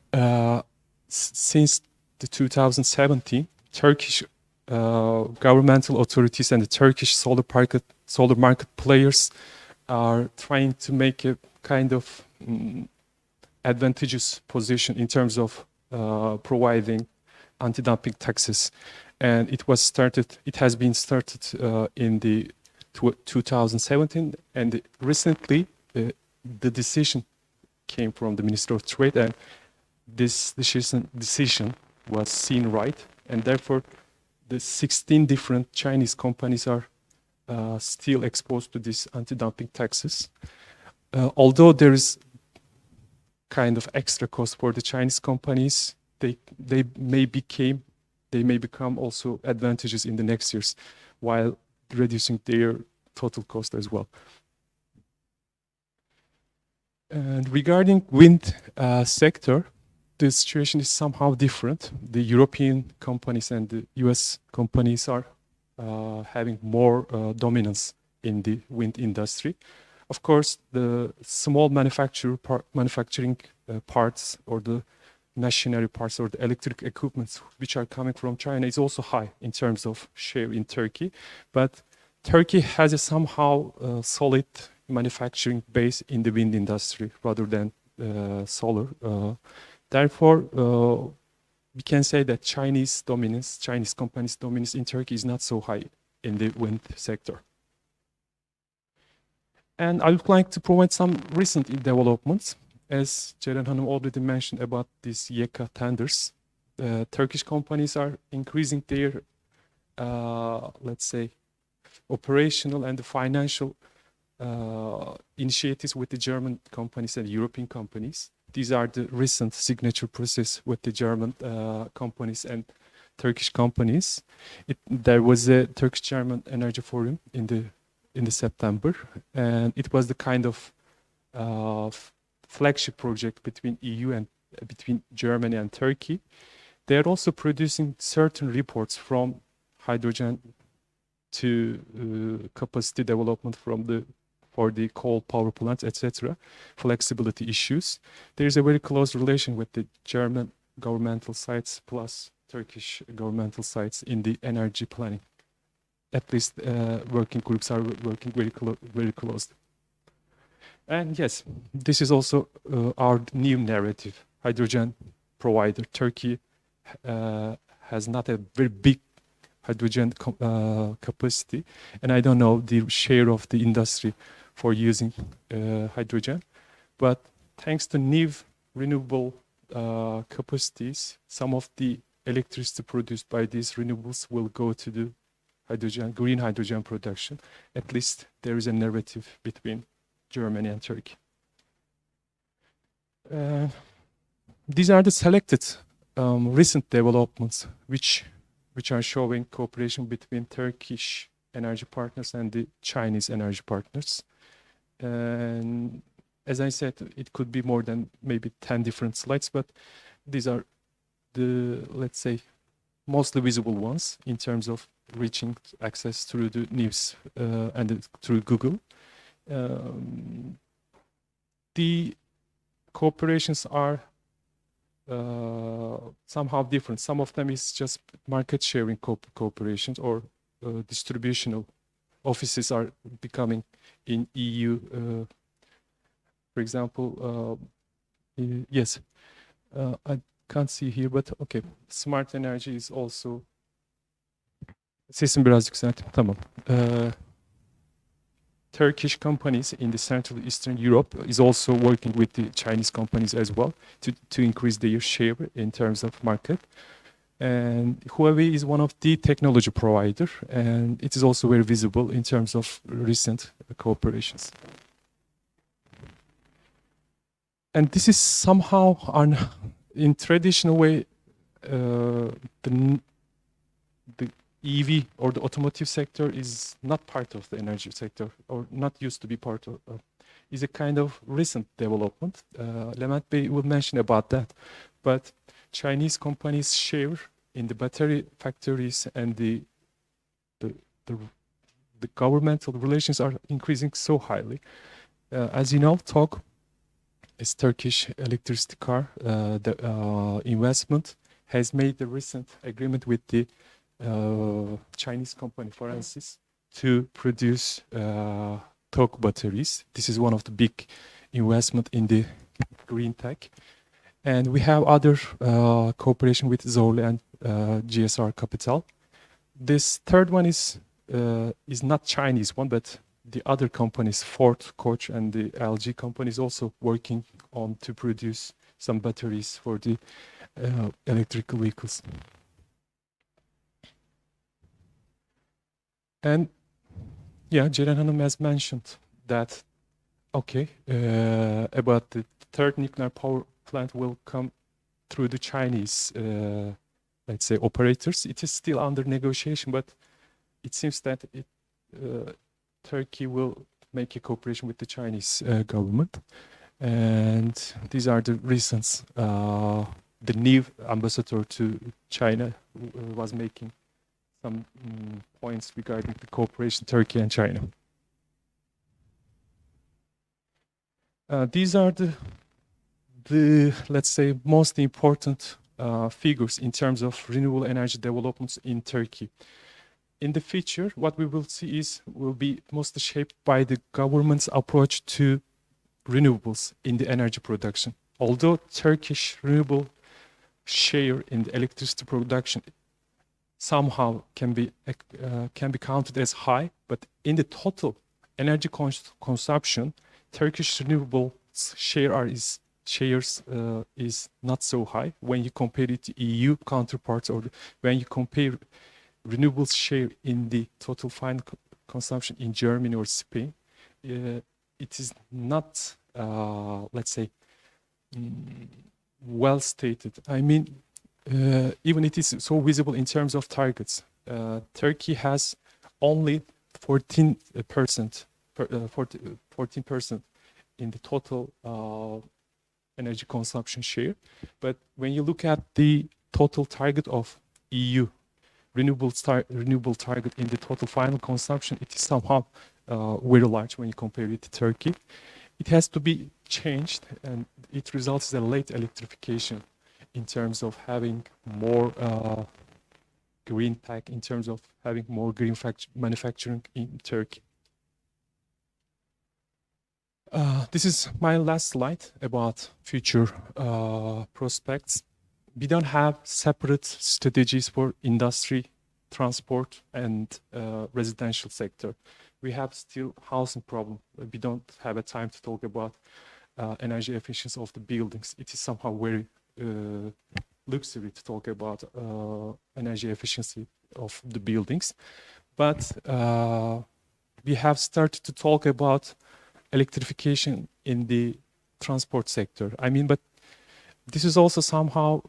since the 2017, Turkish governmental authorities and the Turkish solar market players are trying to make a kind of advantageous position in terms of providing anti-dumping taxes. And it has been started in the 2017, and recently the decision came from the Minister of Trade, and this decision was seen right, and therefore the 16 different Chinese companies are still exposed to these anti-dumping taxes. Although there is kind of extra cost for the Chinese companies, they may become also advantages in the next years, while reducing their total cost as well. And regarding wind sector, the situation is somehow different. The European companies and the US companies are having more dominance in the wind industry. Of course, the small manufacturing parts or the machinery parts or the electric equipments which are coming from China is also high in terms of share in Turkey. But Turkey has a somehow solid manufacturing base in the wind industry rather than solar. Therefore, we can say that Chinese companies' dominance in Turkey is not so high in the wind sector. And I would like to provide some recent developments. As Ceren Hanım already mentioned about these YEKA tenders, Turkish companies are increasing their, let's say, operational and financial initiatives with the German companies and European companies. These are the recent signature process with the German companies and Turkish companies. There was a Turkish-German Energy Forum in the September, and it was the kind of flagship project between EU and between Germany and Turkey. They are also producing certain reports from hydrogen to capacity development for the coal power plants, etc., flexibility issues. There is a very close relation with the German governmental sites plus Turkish governmental sites in the energy planning. At least working groups are working very closely. And yes, this is also our new narrative. Hydrogen provider. Turkey has not a very big hydrogen capacity, and I don't know the share of the industry for using hydrogen. But thanks to new renewable capacities, some of the electricity produced by these renewables will go to the green hydrogen production. At least there is a narrative between Germany and Turkey. These are the selected recent developments which are showing cooperation between Turkish energy partners and the Chinese energy partners. And as I said, it could be more than maybe 10 different slides, but these are the, let's say, mostly visible ones in terms of reaching access through the news and through Google. the cooperations are somehow different. Some of them is just market sharing cooperations, or distributional offices are becoming in EU. For example, yes, I can't see here, but okay. Smart energy is also. Sesim biraz yükselttim. Tamam. Turkish companies in the Central Eastern Europe is also working with the Chinese companies as well to increase their share in terms of market. And Huawei is one of the technology provider, and it is also very visible in terms of recent cooperations. And this is somehow in traditional way, the EV or the automotive sector is not part of the energy sector, or not used to be part of, is a kind of recent development. Levent Bey will mention about that. But Chinese companies' share in the battery factories and the governmental relations are increasing so highly. As you know, TOG is Turkish electricity car. The investment has made the recent agreement with the Chinese company, for instance, to produce TOG batteries. This is one of the big investment in the green tech. And we have other cooperation with Zorlu and GSR Capital. This third one is not Chinese one, but the other companies, Ford, Koç, and the LG companies also working on to produce some batteries for the electrical vehicles. And yeah, Ceren Hanım has mentioned that, okay, about the third nuclear power plant will come through the Chinese, let's say, operators. It is still under negotiation, but it seems that Turkey will make a cooperation with the Chinese government. And these are the reasons the new ambassador to China was making some points regarding the cooperation Turkey and China. These are the let's say most important figures in terms of renewable energy developments in Turkey. In the future, what we will see will be mostly shaped by the government's approach to renewables in the energy production. Although Turkish renewable share in the electricity production somehow can be counted as high, but in the total energy consumption, Turkish renewable shares is not so high when you compare it to EU counterparts, or when you compare renewables share in the total final consumption in Germany or Spain. It is not, let's say, well stated. I mean, even it is so visible in terms of targets. Turkey has only 14% in the total energy consumption share. But when you look at the total target of EU renewable target in the total final consumption, it is somehow very large when you compare it to Turkey. It has to be changed, and it results in a late electrification in terms of having more green tech, in terms of having more green manufacturing in Turkey. This is my last slide about future prospects. We don't have separate strategies for industry, transport, and residential sector. We have still housing problem. We don't have a time to talk about energy efficiency of the buildings. It is somehow very luxury to talk about energy efficiency of the buildings. But we have started to talk about electrification in the transport sector. I mean, but this is also somehow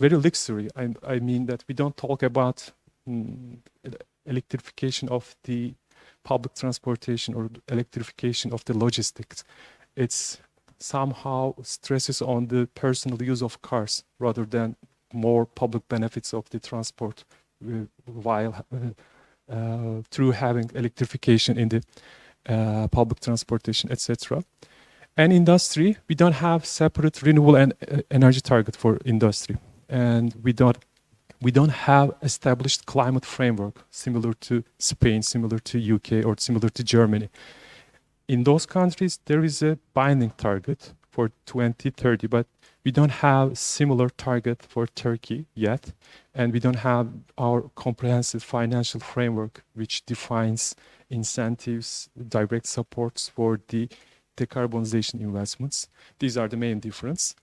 very luxury. I mean that we don't talk about electrification of the public transportation or electrification of the logistics. It's somehow stresses on the personal use of cars rather than more public benefits of the transport while through having electrification in the public transportation, etc. And industry, we don't have separate renewable and energy target for industry, and we don't have established climate framework similar to Spain, similar to UK, or similar to Germany. In those countries, there is a binding target for 2030, but we don't have similar target for Turkey yet, and we don't have our comprehensive financial framework which defines incentives, direct supports for the decarbonization investments. These are the main difference.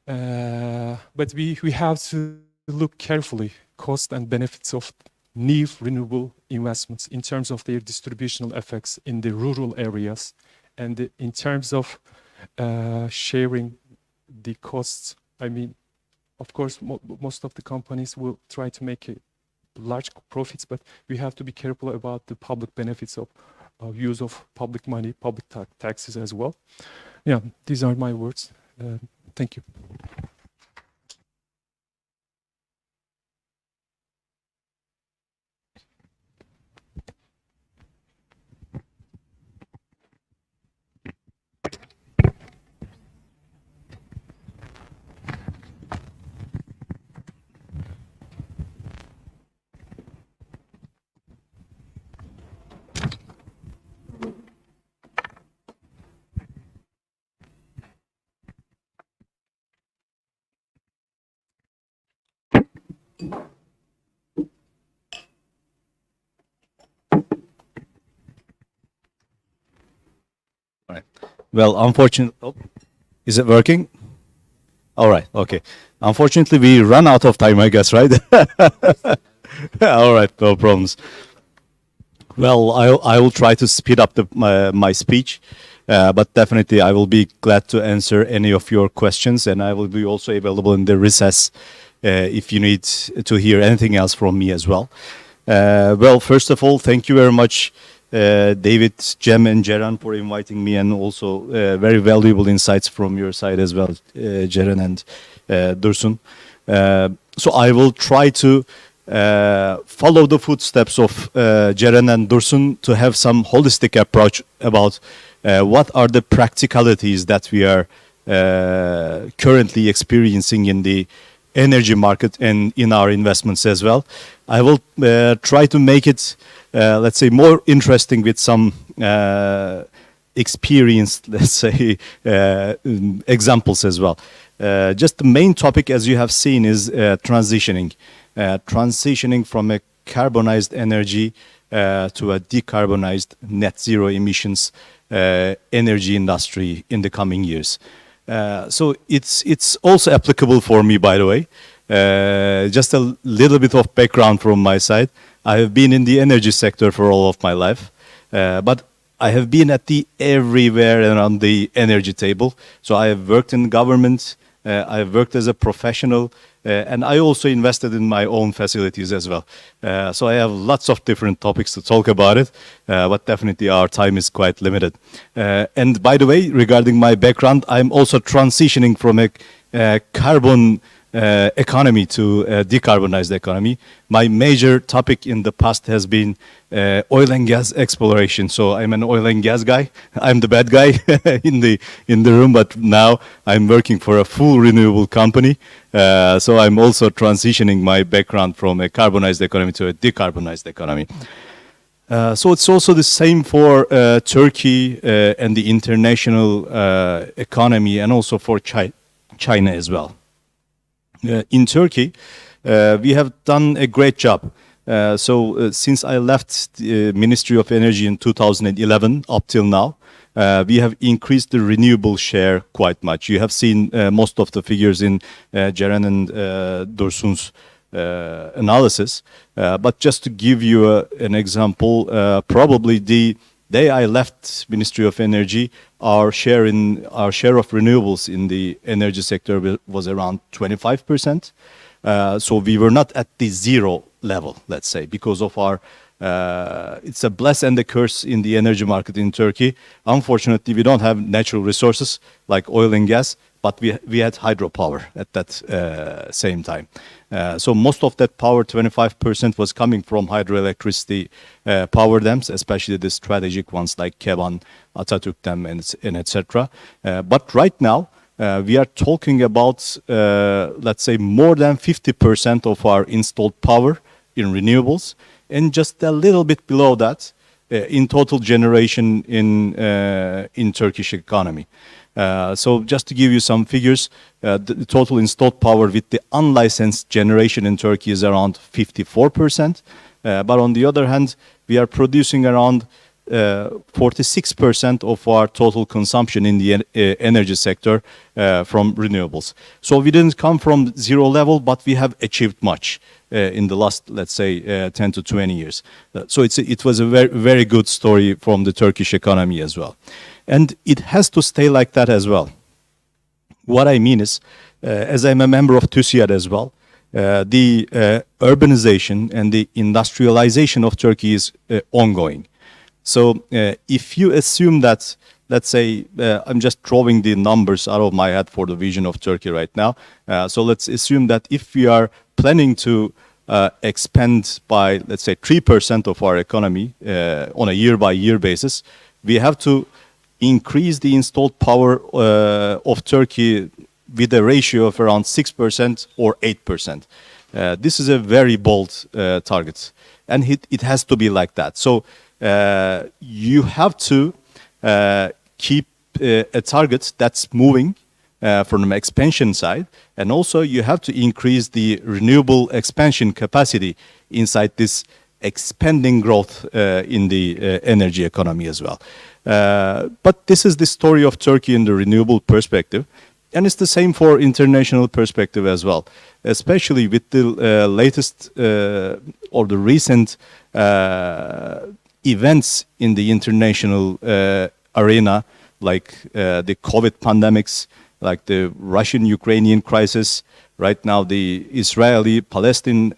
But we have to look carefully cost and benefits of new renewable investments in terms of their distributional effects in the rural areas, and in terms of sharing the costs. I mean, of course, most of the companies will try to make large profits, but we have to be careful about the public benefits of use of public money, public taxes as well. Yeah, these are my words. Thank you. Well, unfortunately, is it working? All right, okay. Unfortunately, we run out of time, I guess, right? All right, no problems. Well, I will try to speed up my speech, but definitely I will be glad to answer any of your questions, and I will be also available in the recess if you need to hear anything else from me as well. Well, first of all, thank you very much, David, Cem, and Ceren, for inviting me, and also very valuable insights from your side as well, Ceren and Dursun. So I will try to follow the footsteps of Ceren and Dursun to have some holistic approach about what are the practicalities that we are currently experiencing in the energy market and in our investments as well. I will try to make it, let's say, more interesting with some experienced, let's say, examples as well. Just the main topic, as you have seen, is transitioning. Transitioning from a carbonized energy to a decarbonized net zero emissions energy industry in the coming years. So it's also applicable for me, by the way. Just a little bit of background from my side. I have been in the energy sector for all of my life, but I have been at the everywhere around the energy table. So I have worked in government, I have worked as a professional, and I also invested in my own facilities as well. So I have lots of different topics to talk about it, but definitely our time is quite limited. And by the way, regarding my background, I'm also transitioning from a carbon economy to a decarbonized economy. My major topic in the past has been oil and gas exploration. So I'm an oil and gas guy. I'm the bad guy in the room, but now I'm working for a full renewable company. So I'm also transitioning my background from a carbonized economy to a decarbonized economy. So it's also the same for Turkey and the international economy, and also for China as well. In Turkey, we have done a great job. So since I left the Ministry of Energy in 2011 up till now, we have increased the renewable share quite much. You have seen most of the figures in Ceren and Dursun's analysis. But just to give you an example, probably the day I left Ministry of Energy, our share of renewables in the energy sector was around 25%. So we were not at the zero level, let's say, because of our It's a bless and a curse in the energy market in Turkey. Unfortunately, we don't have natural resources like oil and gas, but we had hydropower at that same time. So most of that power, 25%, was coming from hydroelectricity power dams, especially the strategic ones like Keban, Atatürk Dam, and etc. But right now, we are talking about, let's say, more than 50% of our installed power in renewables, and just a little bit below that in total generation in Turkish economy. So just to give you some figures, the total installed power with the unlicensed generation in Turkey is around 54%. But on the other hand, we are producing around 46% of our total consumption in the energy sector from renewables. So we didn't come from zero level, but we have achieved much in the last, let's say, 10 to 20 years. So it was a very, very good story from the Turkish economy as well. And it has to stay like that as well. What I mean is, as I'm a member of TÜSİAD as well, the urbanization and the industrialization of Turkey is ongoing. So if you assume that, let's say, I'm just drawing the numbers out of my head for the vision of Turkey right now. So let's assume that if we are planning to expand by, let's say, 3% of our economy on a year-by-year basis, we have to increase the installed power of Turkey with a ratio of around 6% or 8%. This is a very bold target, and it has to be like that. So you have to keep a target that's moving from the expansion side, and also you have to increase the renewable expansion capacity inside this expanding growth in the energy economy as well. But this is the story of Turkey in the renewable perspective, and it's the same for international perspective as well, especially with the latest or the recent events in the international arena, like the COVID pandemics, like the Russian-Ukrainian crisis, right now the Israeli-Palestine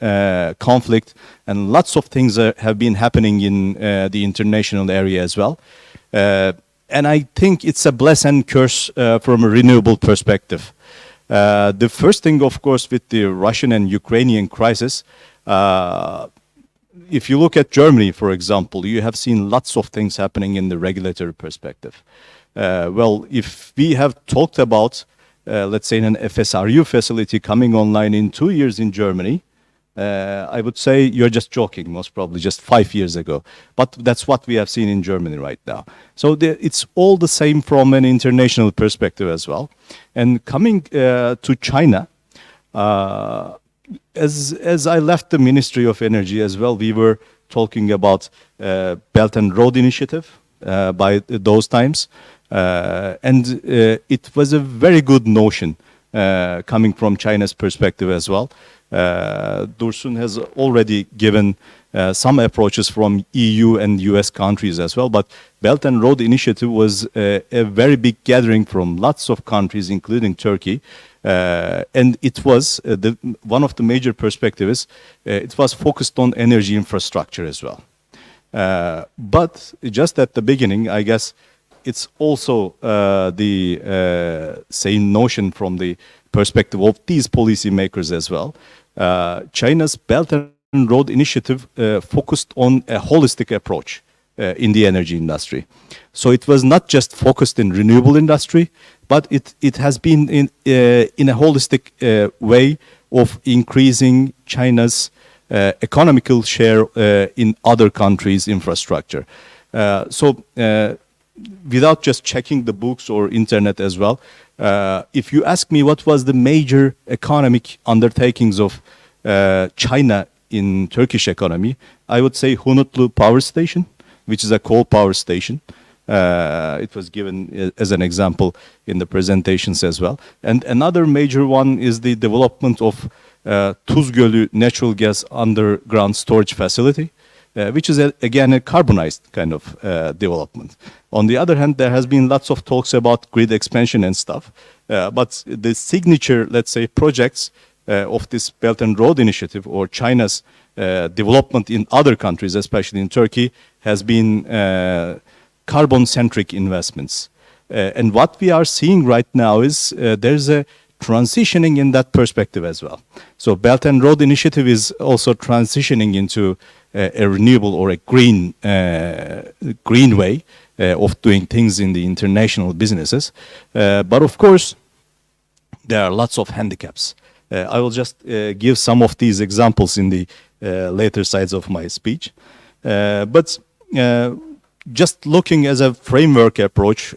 conflict, and lots of things have been happening in the international area as well. And I think it's a bless and curse from a renewable perspective. The first thing, of course, with the Russian and Ukrainian crisis, if you look at Germany, for example, you have seen lots of things happening in the regulatory perspective. Well, if we have talked about, let's say, an FSRU facility coming online in 2 years in Germany, I would say you're just joking, most probably just 5 years ago. But that's what we have seen in Germany right now. So it's all the same from an international perspective as well. And coming to China, as I left the Ministry of Energy as well, we were talking about Belt and Road Initiative by those times. And it was a very good notion coming from China's perspective as well. Dursun has already given some approaches from EU and US countries as well, but Belt and Road Initiative was a very big gathering from lots of countries, including Turkey, and it was one of the major perspectives. It was focused on energy infrastructure as well. But just at the beginning, I guess it's also the same notion from the perspective of these policymakers as well. China's Belt and Road Initiative focused on a holistic approach in the energy industry. So it was not just focused in renewable industry, but it has been in a holistic way of increasing China's economical share in other countries' infrastructure. So without just checking the books or internet as well, if you ask me what was the major economic undertakings of China in Turkish economy, I would say Hunutlu Power Station, which is a coal power station. It was given as an example in the presentations as well. And another major one is the development of Tuz Gölü natural gas underground storage facility, which is again a carbonized kind of development. On the other hand, there has been lots of talks about grid expansion and stuff, but the signature, let's say, projects of this Belt and Road Initiative or China's development in other countries, especially in Turkey, has been carbon-centric investments. And what we are seeing right now is there's a transitioning in that perspective as well. So Belt and Road Initiative is also transitioning into a renewable or a green way of doing things in the international businesses. But of course, there are lots of handicaps. I will just give some of these examples in the later sides of my speech. But just looking as a framework approach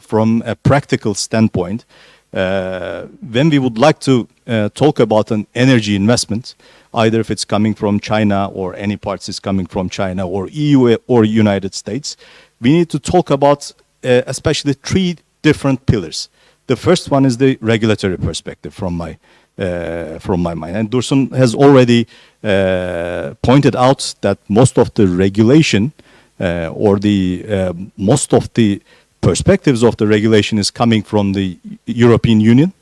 from a practical standpoint, when we would like to talk about an energy investment, either if it's coming from China or any parts is coming from China or EU or United States, we need to talk about especially three different pillars. The first one is the regulatory perspective from my mind. And Dursun has already pointed out that most of the regulation or the most of the perspectives of the regulation is coming from the European Union,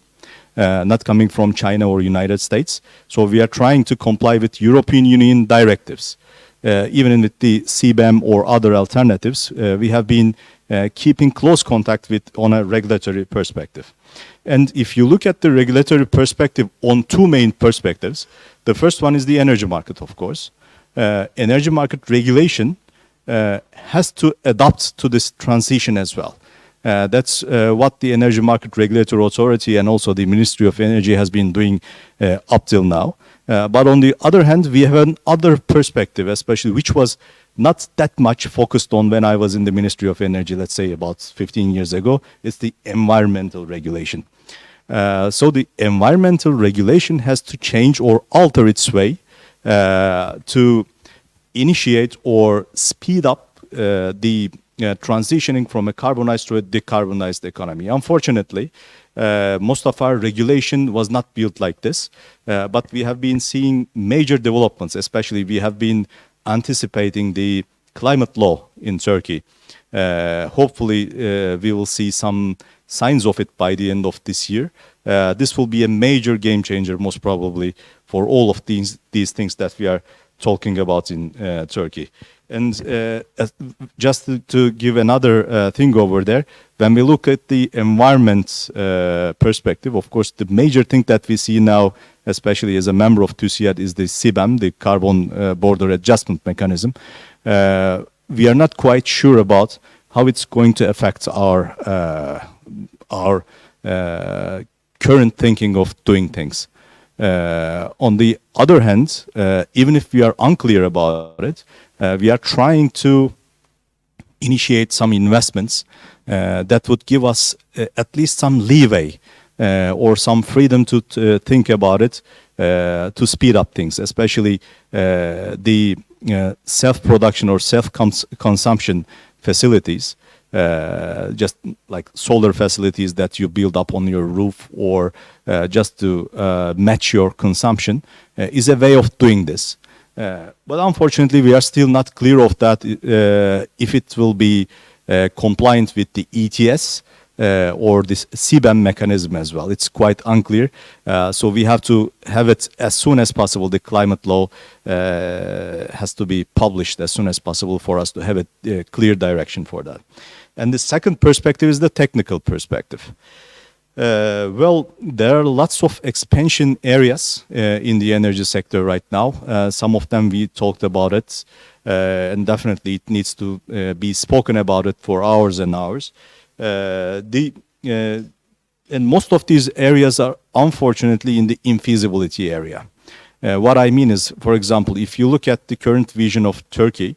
not coming from China or United States. So we are trying to comply with European Union directives. Even with the CBAM or other alternatives, we have been keeping close contact with on a regulatory perspective. And if you look at the regulatory perspective on two main perspectives, the first one is the energy market, of course. Energy market regulation has to adapt to this transition as well. That's what the Energy Market Regulatory Authority and also the Ministry of Energy has been doing up till now. But on the other hand, we have another perspective, especially which was not that much focused on when I was in the Ministry of Energy, let's say about 15 years ago. It's the environmental regulation. So the environmental regulation has to change or alter its way to initiate or speed up the transitioning from a carbonized to a decarbonized economy. Unfortunately, most of our regulation was not built like this, but we have been seeing major developments, especially we have been anticipating the climate law in Turkey. Hopefully, we will see some signs of it by the end of this year. This will be a major game changer, most probably, for all of these things that we are talking about in Turkey. And just to give another thing over there, when we look at the environment perspective, of course, the major thing that we see now, especially as a member of TÜSİAD, is the CBAM, the Carbon Border Adjustment Mechanism. We are not quite sure about how it's going to affect our current thinking of doing things. On the other hand, even if we are unclear about it, we are trying to initiate some investments that would give us at least some leeway or some freedom to think about it, to speed up things, especially the self-production or self-consumption facilities, just like solar facilities that you build up on your roof or just to match your consumption, is a way of doing this. But unfortunately, we are still not clear of that if it will be compliant with the ETS or this CBAM mechanism as well. It's quite unclear. So we have to have it as soon as possible. The climate law has to be published as soon as possible for us to have a clear direction for that. And the second perspective is the technical perspective. Well, there are lots of expansion areas in the energy sector right now. Some of them we talked about it, and definitely it needs to be spoken about it for hours and hours. And most of these areas are unfortunately in the infeasibility area. What I mean is, for example, if you look at the current vision of Turkey,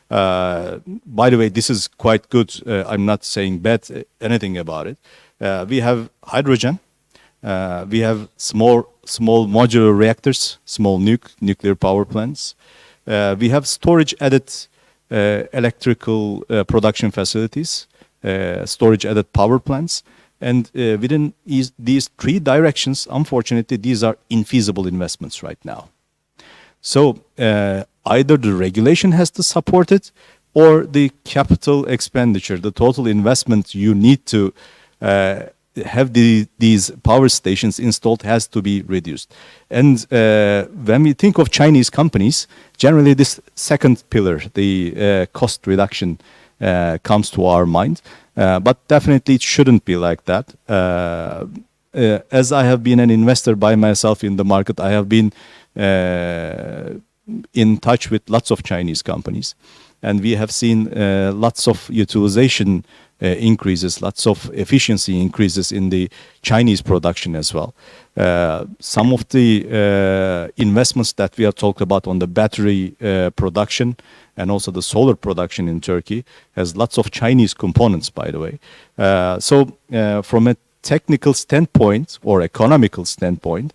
by the way, this is quite good. I'm not saying bad anything about it. We have hydrogen. We have small modular reactors, small nuclear power plants. We have storage-added electrical production facilities, storage-added power plants. And within these three directions, unfortunately, these are infeasible investments right now. So either the regulation has to support it or the capital expenditure, the total investment you need to have these power stations installed has to be reduced. And when we think of Chinese companies, generally this second pillar, the cost reduction, comes to our mind. But definitely it shouldn't be like that. As I have been an investor by myself in the market, I have been in touch with lots of Chinese companies. And we have seen lots of utilization increases, lots of efficiency increases in the Chinese production as well. Some of the investments that we have talked about on the battery production and also the solar production in Turkey has lots of Chinese components, by the way. So from a technical standpoint or economical standpoint,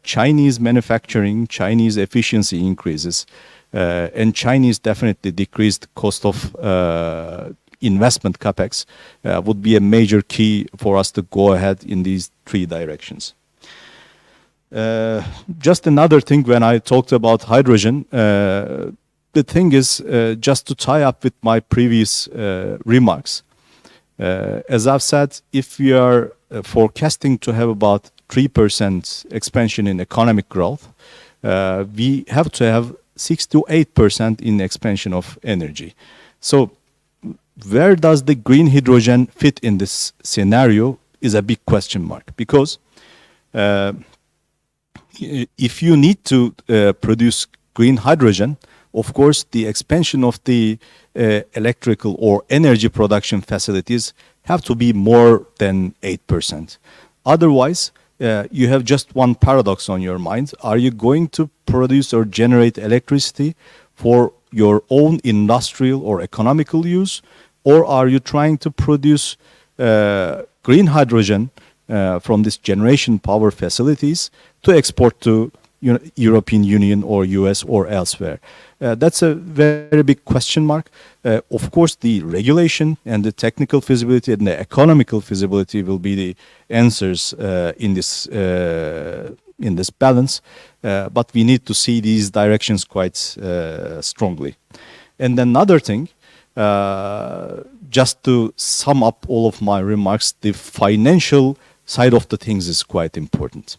Chinese manufacturing, Chinese efficiency increases, and Chinese definitely decreased cost of investment capex would be a major key for us to go ahead in these three directions. Just another thing when I talked about hydrogen, the thing is just to tie up with my previous remarks. As I've said, if we are forecasting to have about 3% expansion in economic growth, we have to have 6 to 8% in expansion of energy. So where does the green hydrogen fit in this scenario is a big question mark, because if you need to produce green hydrogen, of course, the expansion of the electrical or energy production facilities have to be more than 8%. Otherwise, you have just one paradox on your mind. Are you going to produce or generate electricity for your own industrial or economical use, or are you trying to produce green hydrogen from this generation power facilities to export to European Union or US or elsewhere? That's a very big question mark. Of course, the regulation and the technical feasibility and the economical feasibility will be the answers in this balance, but we need to see these directions quite strongly. And another thing, just to sum up all of my remarks, the financial side of the things is quite important.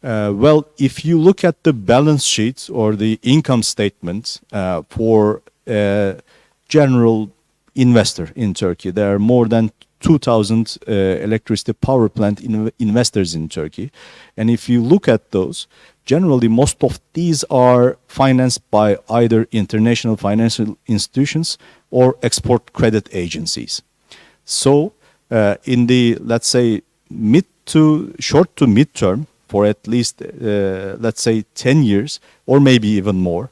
Well, if you look at the balance sheet or the income statement for a general investor in Turkey, there are more than 2,000 electricity power plant investors in Turkey. And if you look at those, generally most of these are financed by either international financial institutions or export credit agencies. So in the, let's say, short to mid-term, for at least, let's say, 10 years or maybe even more,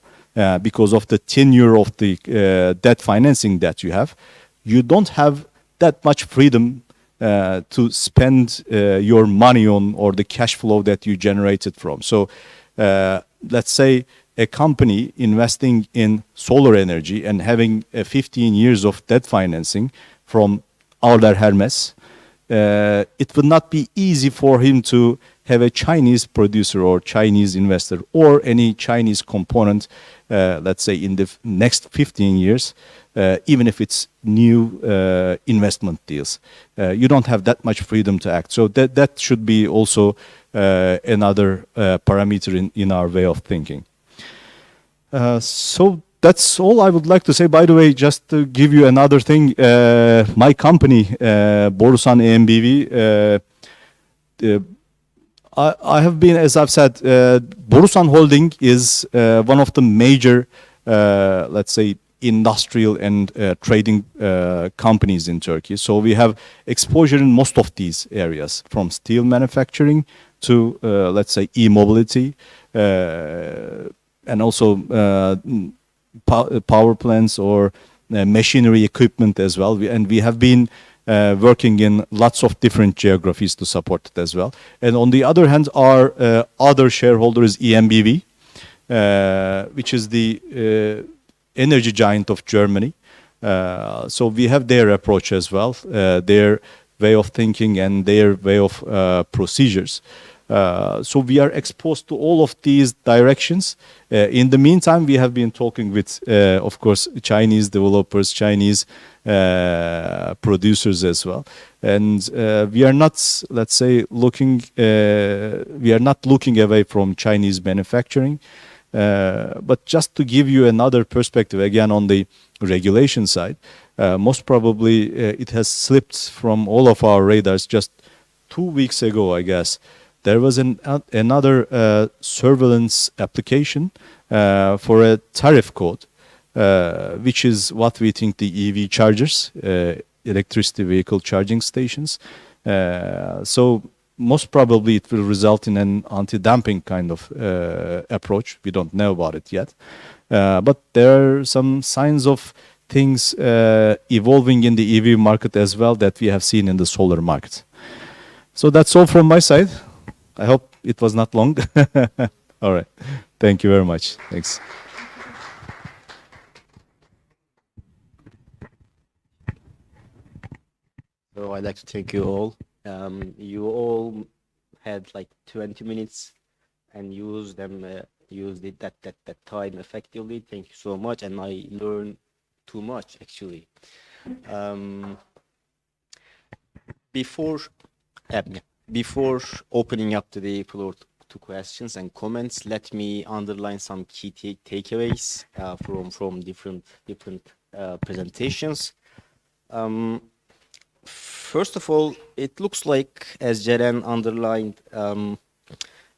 because of the tenure of the debt financing that you have, you don't have that much freedom to spend your money on or the cash flow that you generated from. So let's say a company investing in solar energy and having 15 years of debt financing from Alder Hermes, it would not be easy for him to have a Chinese producer or Chinese investor or any Chinese component, let's say in the next 15 years, even if it's new investment deals. You don't have that much freedom to act. So that should be also another parameter in our way of thinking. So that's all I would like to say. By the way, just to give you another thing, my company, Borusan EMBV, I have been, as I've said, Borusan Holding is one of the major, let's say, industrial and trading companies in Turkey. So we have exposure in most of these areas, from steel manufacturing to, let's say, e-mobility, and also power plants or machinery equipment as well. And we have been working in lots of different geographies to support it as well. And on the other hand, our other shareholder is EMBV, which is the energy giant of Germany. So we have their approach as well, their way of thinking and their way of procedures. So we are exposed to all of these directions. In the meantime, we have been talking with, of course, Chinese developers, Chinese producers as well. And we are not, let's say, we are not looking away from Chinese manufacturing. But just to give you another perspective, again, on the regulation side, most probably it has slipped from all of our radars. Just 2 weeks ago, I guess, there was another surveillance application for a tariff code, which is what we think the EV chargers, electricity vehicle charging stations. So most probably it will result in an anti-dumping kind of approach. We don't know about it yet. But there are some signs of things evolving in the EV market as well that we have seen in the solar market. So that's all from my side. I hope it was not long. All right. Thank you very much. Thanks. So I'd like to thank you all. You all had like 20 minutes and used that time effectively. Thank you so much, and I learned too much actually. Before before opening up to the floor to questions and comments, let me underline some key takeaways from different presentations. First of all, it looks like, as Ceren underlined,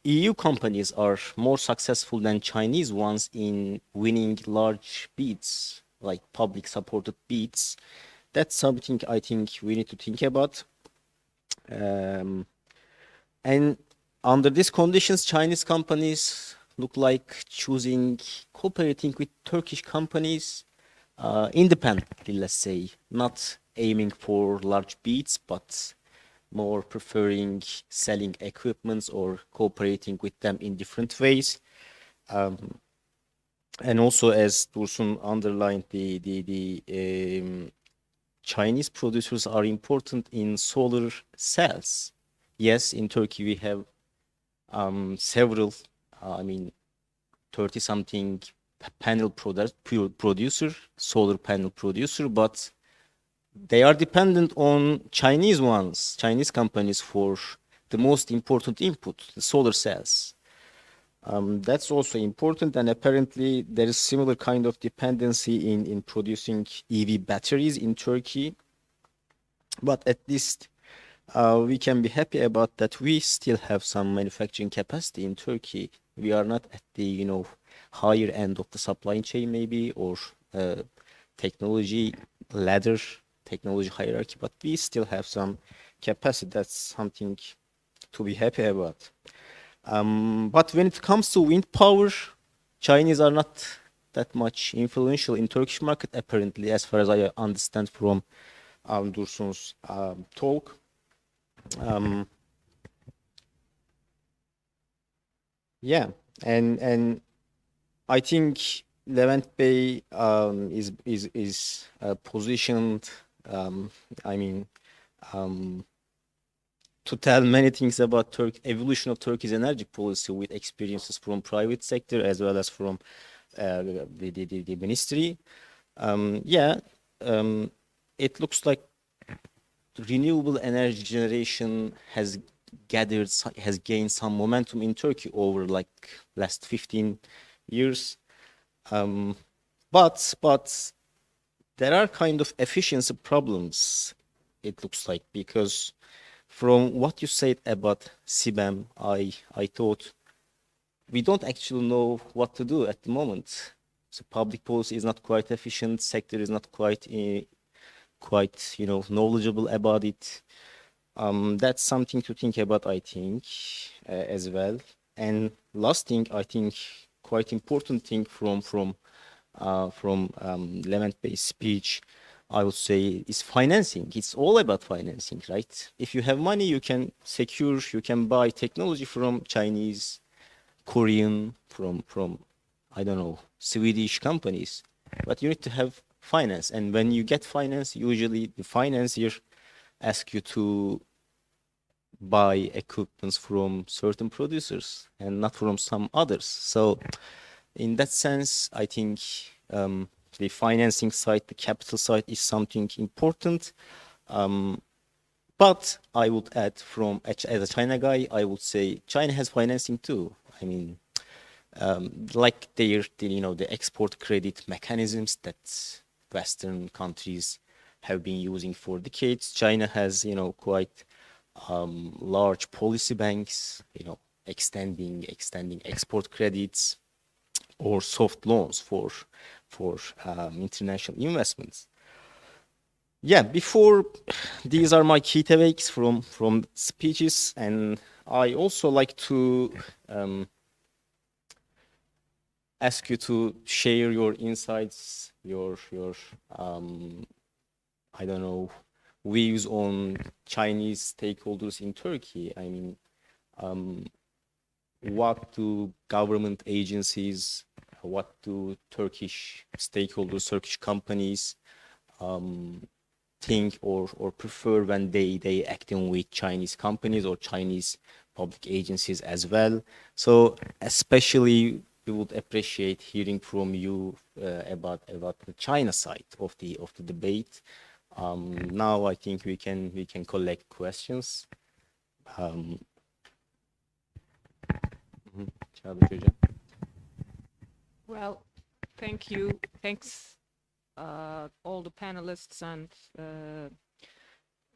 EU companies are more successful than Chinese ones in winning large bids, like public supported bids. That's something I think we need to think about. And under these conditions, Chinese companies look like cooperating with Turkish companies independently, let's say, not aiming for large bids, but more preferring selling equipments or cooperating with them in different ways. And also, as Dursun underlined, the Chinese producers are important in solar cells. Yes, in Turkey we have several, 30-something solar panel producer, but they are dependent on Chinese companies for the most important input, the solar cells. That's also important, and apparently there is similar kind of dependency in producing EV batteries in Turkey. But at least we can be happy about that we still have some manufacturing capacity in Turkey. We are not at the higher end of the supply chain maybe, or technology ladder, technology hierarchy, but we still have some capacity. That's something to be happy about. But when it comes to wind power, Chinese are not that much influential in Turkish market, apparently, as far as I understand from Dursun's talk. Yeah, and I think Levent Bey is positioned, to tell many things about evolution of Turkey's energy policy with experiences from private sector as well as from the ministry. It looks like renewable energy generation has gained some momentum in Turkey over like last 15 years. But there are kind of efficiency problems, it looks like, because from what you said about CBAM, I thought we don't actually know what to do at the moment. So public policy is not quite efficient, sector is not quite knowledgeable about it. That's something to think about, I think, as well. And last thing, I think, quite important thing from Levent Bey's speech, I would say, is financing. It's all about financing, right? If you have money, you can buy technology from Chinese, Korean, from I don't know, Swedish companies. But you need to have finance. And when you get finance, usually the financier asks you to buy equipments from certain producers and not from some others. So in that sense, I think the financing side, the capital side is something important. But I would add as a China guy, I would say China has financing too. I mean, like the export credit mechanisms that Western countries have been using for decades. China has, quite large policy banks, extending export credits or soft loans for international investments. Yeah, before these are my key takeaways from speeches, and I also like to ask you to share your insights, your I don't know, views on Chinese stakeholders in Turkey. I mean, what do government agencies, what do Turkish stakeholders, Turkish companies think or prefer when they acting with Chinese companies or Chinese public agencies as well? So especially we would appreciate hearing from you about the China side of the debate. Now I think we can collect questions. Çağdaş Hocam. Well, thank you. Thanks, all the panelists, and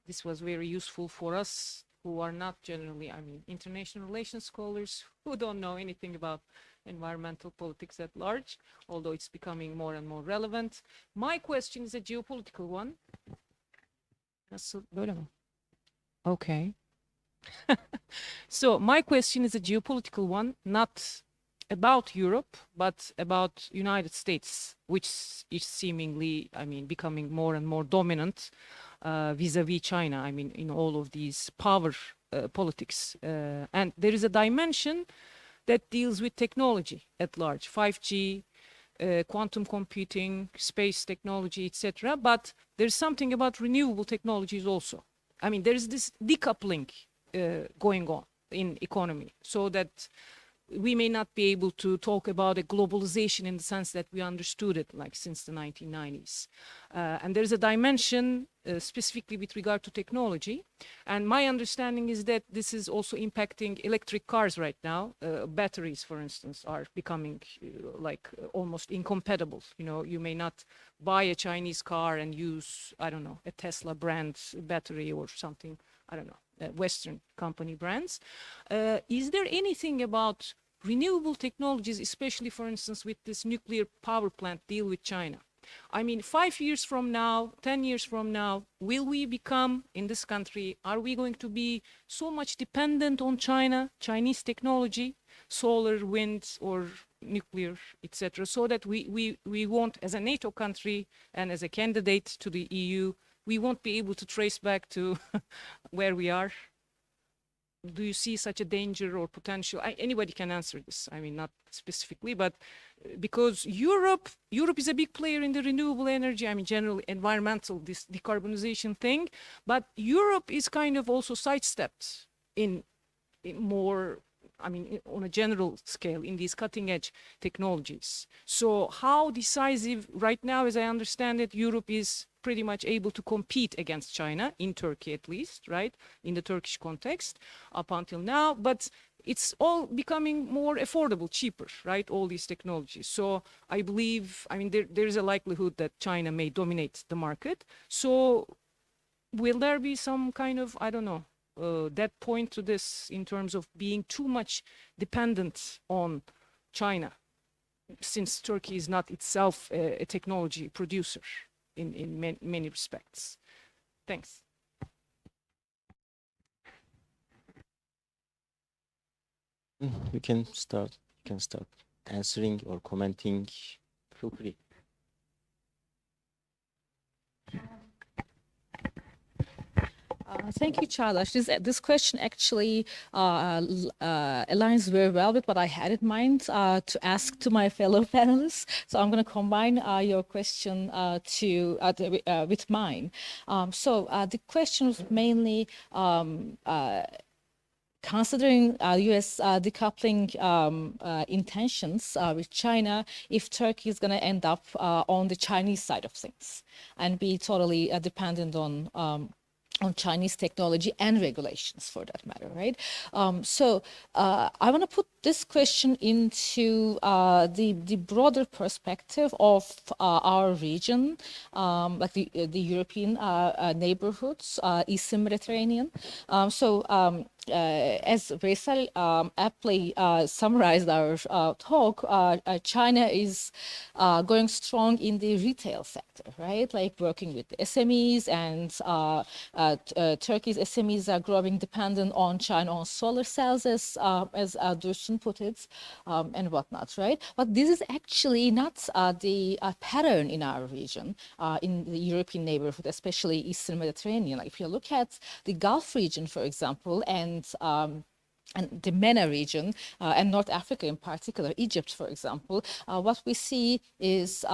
this was very useful for us who are not generally, international relations scholars who don't know anything about environmental politics at large, although it's becoming more and more relevant. My question is a geopolitical one. Nasıl, böyle mi? Okay. So my question is a geopolitical one, not about Europe, but about United States, which is seemingly, becoming more and more dominant vis-a-vis China, in all of these power politics. And there is a dimension that deals with technology at large, 5G, quantum computing, space technology, etc. But there's something about renewable technologies also. There is this decoupling going on in economy, so that we may not be able to talk about a globalization in the sense that we understood it like since the 1990s. And there's a dimension specifically with regard to technology. And my understanding is that this is also impacting electric cars right now. Batteries, for instance, are becoming almost incompatible. You may not buy a Chinese car and use, I don't know, a Tesla brand battery or something, I don't know, Western company brands. Is there anything about renewable technologies, especially, for instance, with this nuclear power plant deal with China? 5 years from now, 10 years from now, will we become, in this country, are we going to be so much dependent on China, Chinese technology, solar, wind, or nuclear, etc., so that we won't, as a NATO country and as a candidate to the EU, we won't be able to trace back to where we are? Do you see such a danger or potential? Anybody can answer this. Not specifically, but because Europe is a big player in the renewable energy, generally environmental, this decarbonization thing, but Europe is kind of also sidestepped in more, on a general scale, in these cutting edge technologies. So how decisive right now, as I understand it, Europe is pretty much able to compete against China, in Turkey at least, right? In the Turkish context up until now, but it's all becoming more affordable, cheaper, right? All these technologies. So I believe, there is a likelihood that China may dominate the market. So will there be some kind of, I don't know, that point to this in terms of being too much dependent on China, since Turkey is not itself a technology producer in many respects? Thanks. You can start answering or commenting. Feel free. Thank you, Çağdaş. This question actually aligns very well with what I had in mind to ask to my fellow panelists. So I'm going to combine your question with mine. So the question was mainly considering U.S. Decoupling intentions with China, if Turkey is going to end up on the Chinese side of things and be totally dependent on Chinese technology and regulations for that matter, right? So I want to put this question into the broader perspective of our region, like the European neighborhoods, Eastern Mediterranean. As Veysel aptly summarized our talk, China is going strong in the retail sector, right? Like working with SMEs, and Turkey's SMEs are growing dependent on China on solar cells, as Dursun put it, and whatnot, right? But this is actually not the pattern in our region, in the European neighborhood, especially Eastern Mediterranean. Like if you look at the Gulf region, for example, and the MENA region, and North Africa in particular, Egypt, for example, what we see is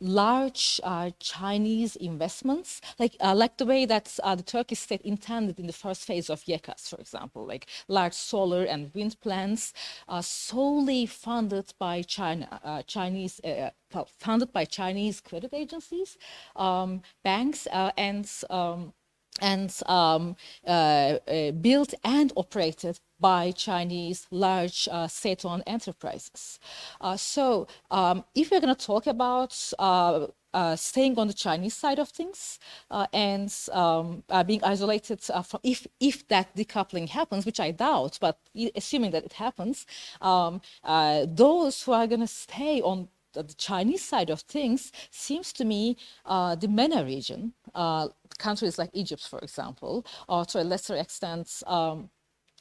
large Chinese investments, like the way that the Turkish state intended in the first phase of YEKAS, for example, like large solar and wind plants, solely funded by China, funded by Chinese credit agencies, banks, and built and operated by Chinese large state-owned enterprises. If we're going to talk about staying on the Chinese side of things and being isolated from, if that decoupling happens, which I doubt, but assuming that it happens, those who are going to stay on the Chinese side of things seems to me the MENA region, countries like Egypt, for example, or to a lesser extent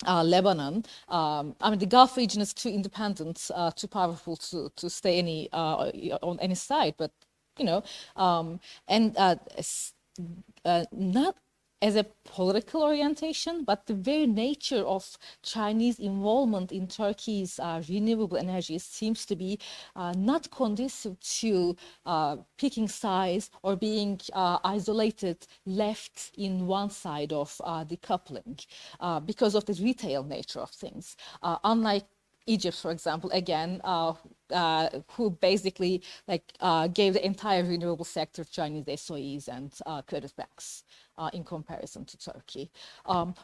Lebanon. I mean, the Gulf region is too independent, too powerful to stay on any side. But you know, not as a political orientation, but the very nature of Chinese involvement in Turkey's renewable energy seems to be not conducive to picking sides or being isolated, left in one side of decoupling because of the retail nature of things. Unlike Egypt, for example, again, who basically gave the entire renewable sector to Chinese SOEs and credit banks in comparison to Turkey.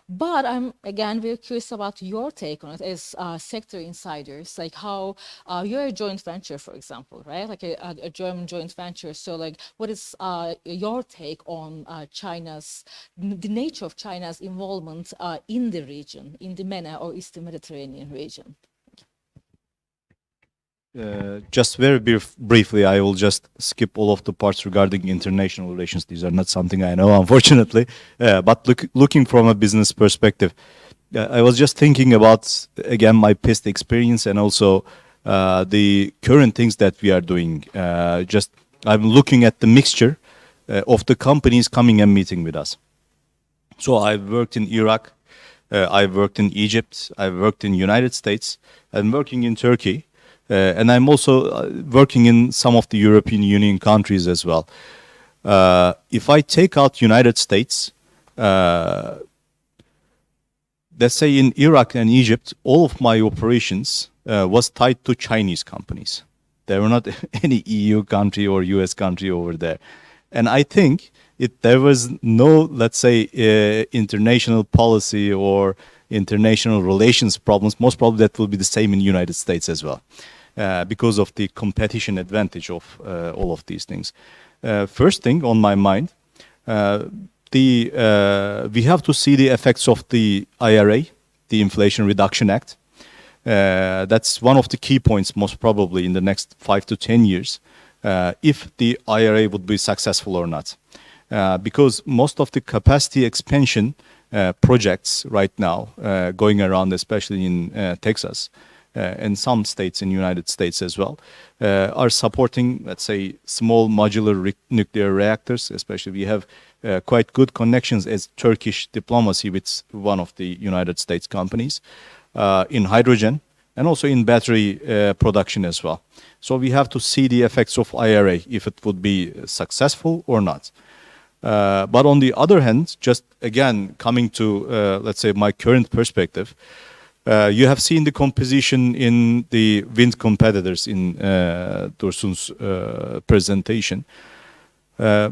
But I'm again very curious about your take on it as sector insiders, like how you're a joint venture, for example, right? Like a German joint venture. So like, what is your take on the nature of China's involvement in the region, in the MENA or Eastern Mediterranean region? Just very briefly, I will just skip all of the parts regarding international relations. These are not something I know, unfortunately. But looking from a business perspective, I was just thinking about, again, my past experience and also the current things that we are doing. I'm looking at the mixture of the companies coming and meeting with us. So I've worked in Iraq, I've worked in Egypt, I've worked in United States, I'm working in Turkey. And I'm also working in some of the European Union countries as well. If I take out United States, let's say in Iraq and Egypt, all of my operations was tied to Chinese companies. There were not any EU country or US country over there. And I think there was no, let's say, international policy or international relations problems. Most probably that will be the same in United States as well. Because of the competition advantage of all of these things. First thing on my mind, we have to see the effects of the IRA, the Inflation Reduction Act. That's one of the key points, most probably in the next 5 to 10 years, if the IRA would be successful or not. Because most of the capacity expansion projects right now going around, especially in Texas, and some states in the United States as well, are supporting, let's say, small modular nuclear reactors. Especially we have quite good connections as Turkish diplomacy with one of the United States companies in hydrogen and also in battery production as well. So we have to see the effects of IRA, if it would be successful or not. But on the other hand, just again coming to let's say my current perspective, you have seen the composition in the wind competitors in Dursun's presentation.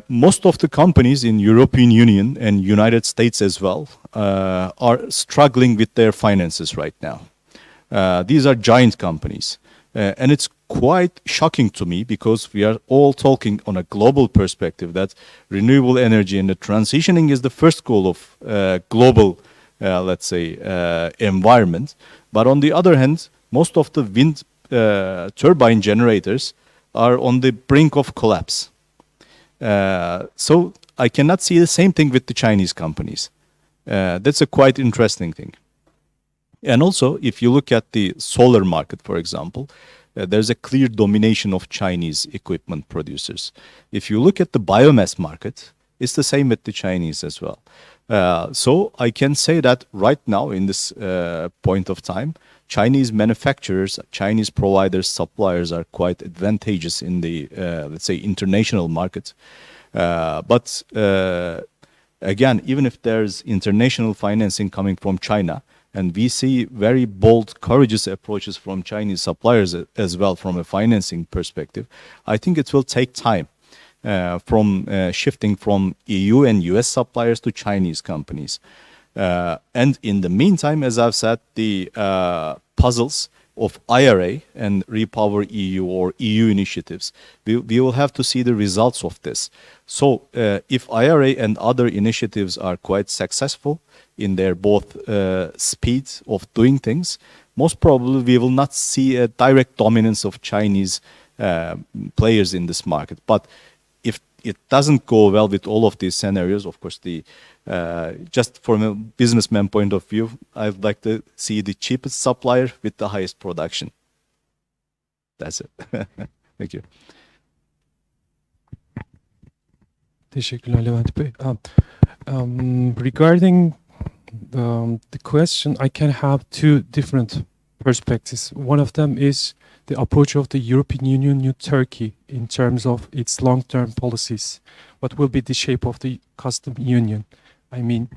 Most of the companies in European Union and United States as well are struggling with their finances right now. These are giant companies. And it's quite shocking to me because we are all talking on a global perspective that renewable energy and the transitioning is the first goal of global, let's say, environment. But on the other hand, most of the wind turbine generators are on the brink of collapse. So I cannot see the same thing with the Chinese companies. That's a quite interesting thing. And also, if you look at the solar market, for example, there's a clear domination of Chinese equipment producers. If you look at the biomass market, it's the same with the Chinese as well. So I can say that right now, in this point of time, Chinese manufacturers, Chinese providers, suppliers are quite advantageous in the, let's say, international market. But again, even if there's international financing coming from China, and we see very bold, courageous approaches from Chinese suppliers as well from a financing perspective, I think it will take time from shifting from EU and US suppliers to Chinese companies. And in the meantime, as I've said, the puzzles of IRA and Repower EU or EU initiatives, we will have to see the results of this. So if IRA and other initiatives are quite successful in their both speed of doing things, most probably we will not see a direct dominance of Chinese players in this market. But if it doesn't go well with all of these scenarios, of course, the just from a businessman point of view, I'd like to see the cheapest supplier with the highest production. That's it. Thank you. Teşekkürler Levent Bey. Regarding the question, I can have two different perspectives. One of them is the approach of the European Union to Turkey in terms of its long-term policies. What will be the shape of the custom union? I mean,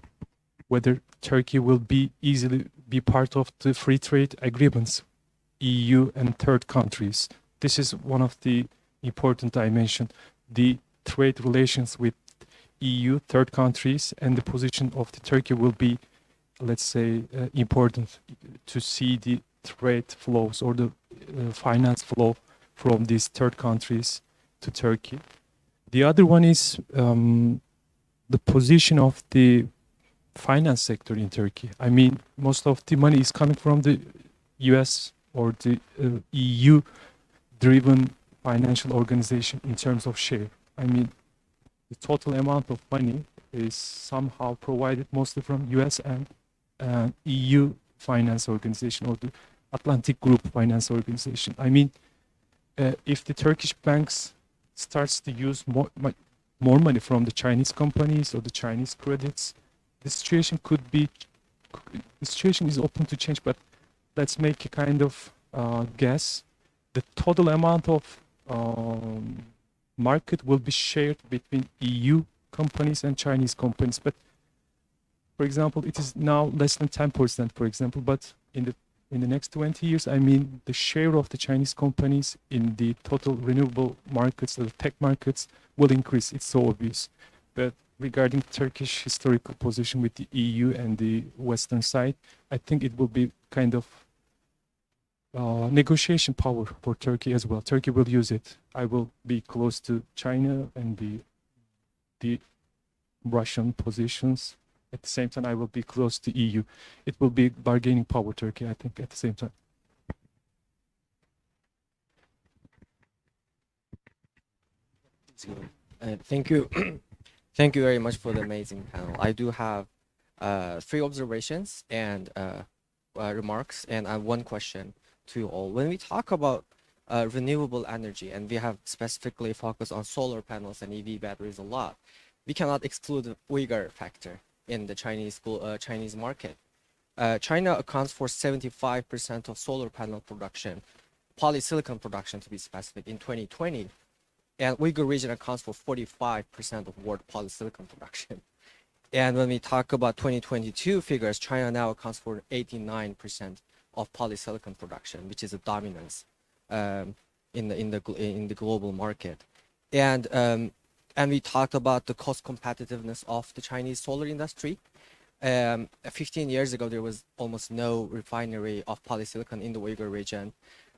whether Turkey will easily be part of the free trade agreements, EU and third countries. This is one of the important dimensions. The trade relations with EU, third countries, and the position of the Turkey will be, let's say, important to see the trade flows or the finance flow from these third countries to Turkey. The other one is the position of the finance sector in Turkey. I mean, most of the money is coming from the US or the EU-driven financial organization in terms of share. I mean, the total amount of money is somehow provided mostly from US and EU finance organization or the Atlantic Group finance organization. I mean, if the Turkish banks starts to use more money from the Chinese companies or the Chinese credits, the situation is open to change. But let's make a kind of guess. The total amount of market will be shared between EU companies and Chinese companies. But for example, it is now less than 10%, for example, but in the next 20 years, I mean, the share of the Chinese companies in the total renewable markets, the tech markets, will increase. It's so obvious. But regarding Turkish historical position with the EU and the Western side, I think it will be kind of negotiation power for Turkey as well. Turkey will use it. I will be close to China and the Russian positions. At the same time, I will be close to EU. It will be bargaining power, Turkey, I think, at the same time. Thank you. Thank you very much for the amazing panel. I do have 3 observations and remarks, and one question to you all. When we talk about renewable energy, and we have specifically focused on solar panels and EV batteries a lot, we cannot exclude the Uyghur factor in the Chinese market. China accounts for 75% of solar panel production, polysilicon production to be specific, in 2020. And Uyghur region accounts for 45% of world polysilicon production. And when we talk about 2022 figures, China now accounts for 89% of polysilicon production, which is a dominance in the global market. And we talked about the cost competitiveness of the Chinese solar industry. 15 years ago, there was almost no refinery of polysilicon in the Uyghur region.